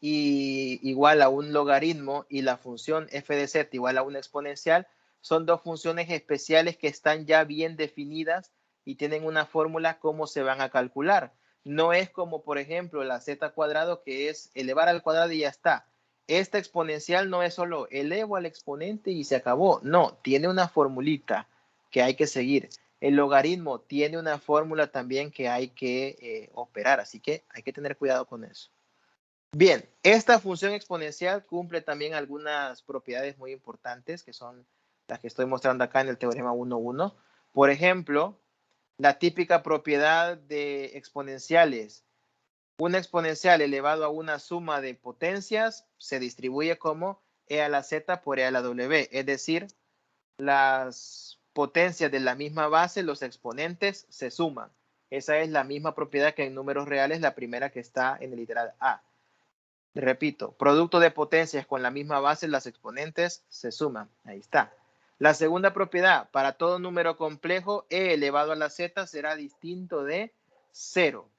Speaker 1: igual a un logaritmo y la función f de z igual a una exponencial son dos funciones especiales que están ya bien definidas y tienen una fórmula cómo se van a calcular. No es como, por ejemplo, la z cuadrado, que es elevar al cuadrado y ya está. Esta exponencial no es solo elevo al exponente y se acabó. No, tiene una formulita que hay que seguir. El logaritmo tiene una fórmula también que hay que operar, así que hay que tener cuidado con eso. Bien, esta función exponencial cumple también algunas propiedades muy importantes, que son las que estoy mostrando acá en el teorema 1.1. Por ejemplo, la típica propiedad de exponenciales. Una exponencial elevado a una suma de potencias se distribuye como e a la z por e a la w, es decir, las potencias de la misma base, los exponentes, se suman. Esa es la misma propiedad que en números reales, la primera que está en el literal A. Repito, producto de potencias con la misma base, las exponentes se suman. Ahí está. La segunda propiedad, para todo número complejo, e elevado a la z será distinto de 0.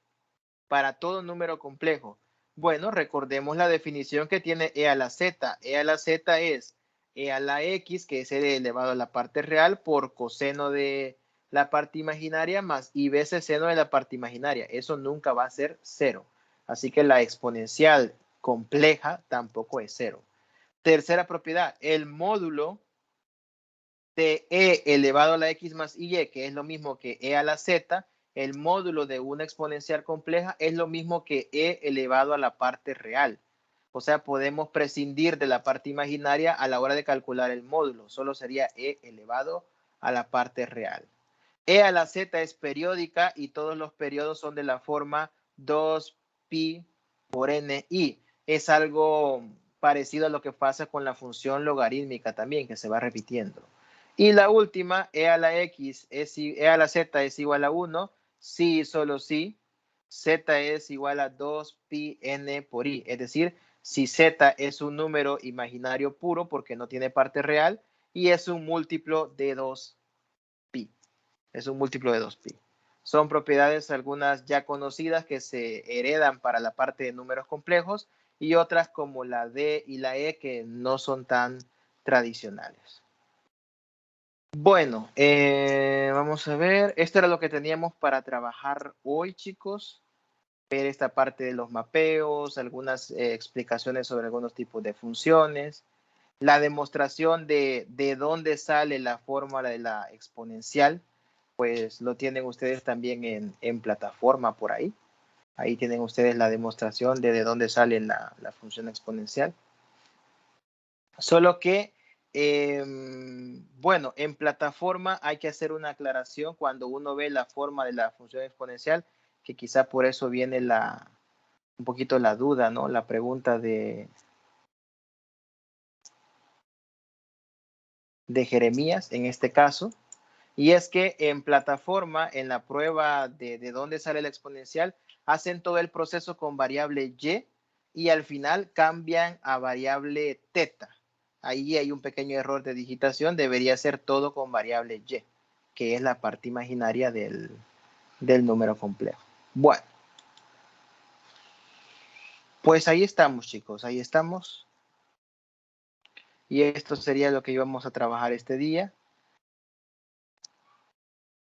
Speaker 1: Para todo número complejo. Bueno, recordemos la definición que tiene e a la z. E a la z es e a la x, que es e elevado a la parte real, por coseno de la parte imaginaria más i veces seno de la parte imaginaria. Eso nunca va a ser 0. Así que la exponencial compleja tampoco es 0. Tercera propiedad, el módulo de e elevado a la x más y, que es lo mismo que e a la z, el módulo de una exponencial compleja es lo mismo que e elevado a la parte real. O sea, podemos prescindir de la parte imaginaria a la hora de calcular el módulo. Solo sería e elevado a la parte real. E a la z es periódica y todos los periodos son de la forma 2pi por ni. Es algo parecido a lo que pasa con la función logarítmica también, que se va repitiendo. Y la última, e a la x, e a la z es igual a 1, si y solo si, z es igual a 2pi n por i. Es decir, si z es un número imaginario puro porque no tiene parte real y es un múltiplo de 2pi. Es un múltiplo de 2pi. Son propiedades algunas ya conocidas que se heredan para la parte de números complejos y otras como la d y la e que no son tan tradicionales. Bueno, vamos a ver. Esto era lo que teníamos para trabajar hoy, chicos. Ver esta parte de los mapeos, algunas explicaciones sobre algunos tipos de funciones, la demostración de dónde sale la fórmula de la exponencial, pues lo tienen ustedes también en plataforma por ahí. Ahí tienen ustedes la demostración de dónde sale la función exponencial. Solo que, bueno, en plataforma hay que hacer una aclaración cuando uno ve la forma de la función exponencial, que quizá por eso viene un poquito la duda, ¿no? La pregunta de Jeremías en este caso. Y es que en plataforma, en la prueba de dónde sale la exponencial, hacen todo el proceso con variable y al final cambian a variable teta. Ahí hay un pequeño error de digitación, debería ser todo con variable y, que es la parte imaginaria del número complejo. Bueno, pues ahí estamos, chicos, ahí estamos. Y esto sería lo que íbamos a trabajar este día.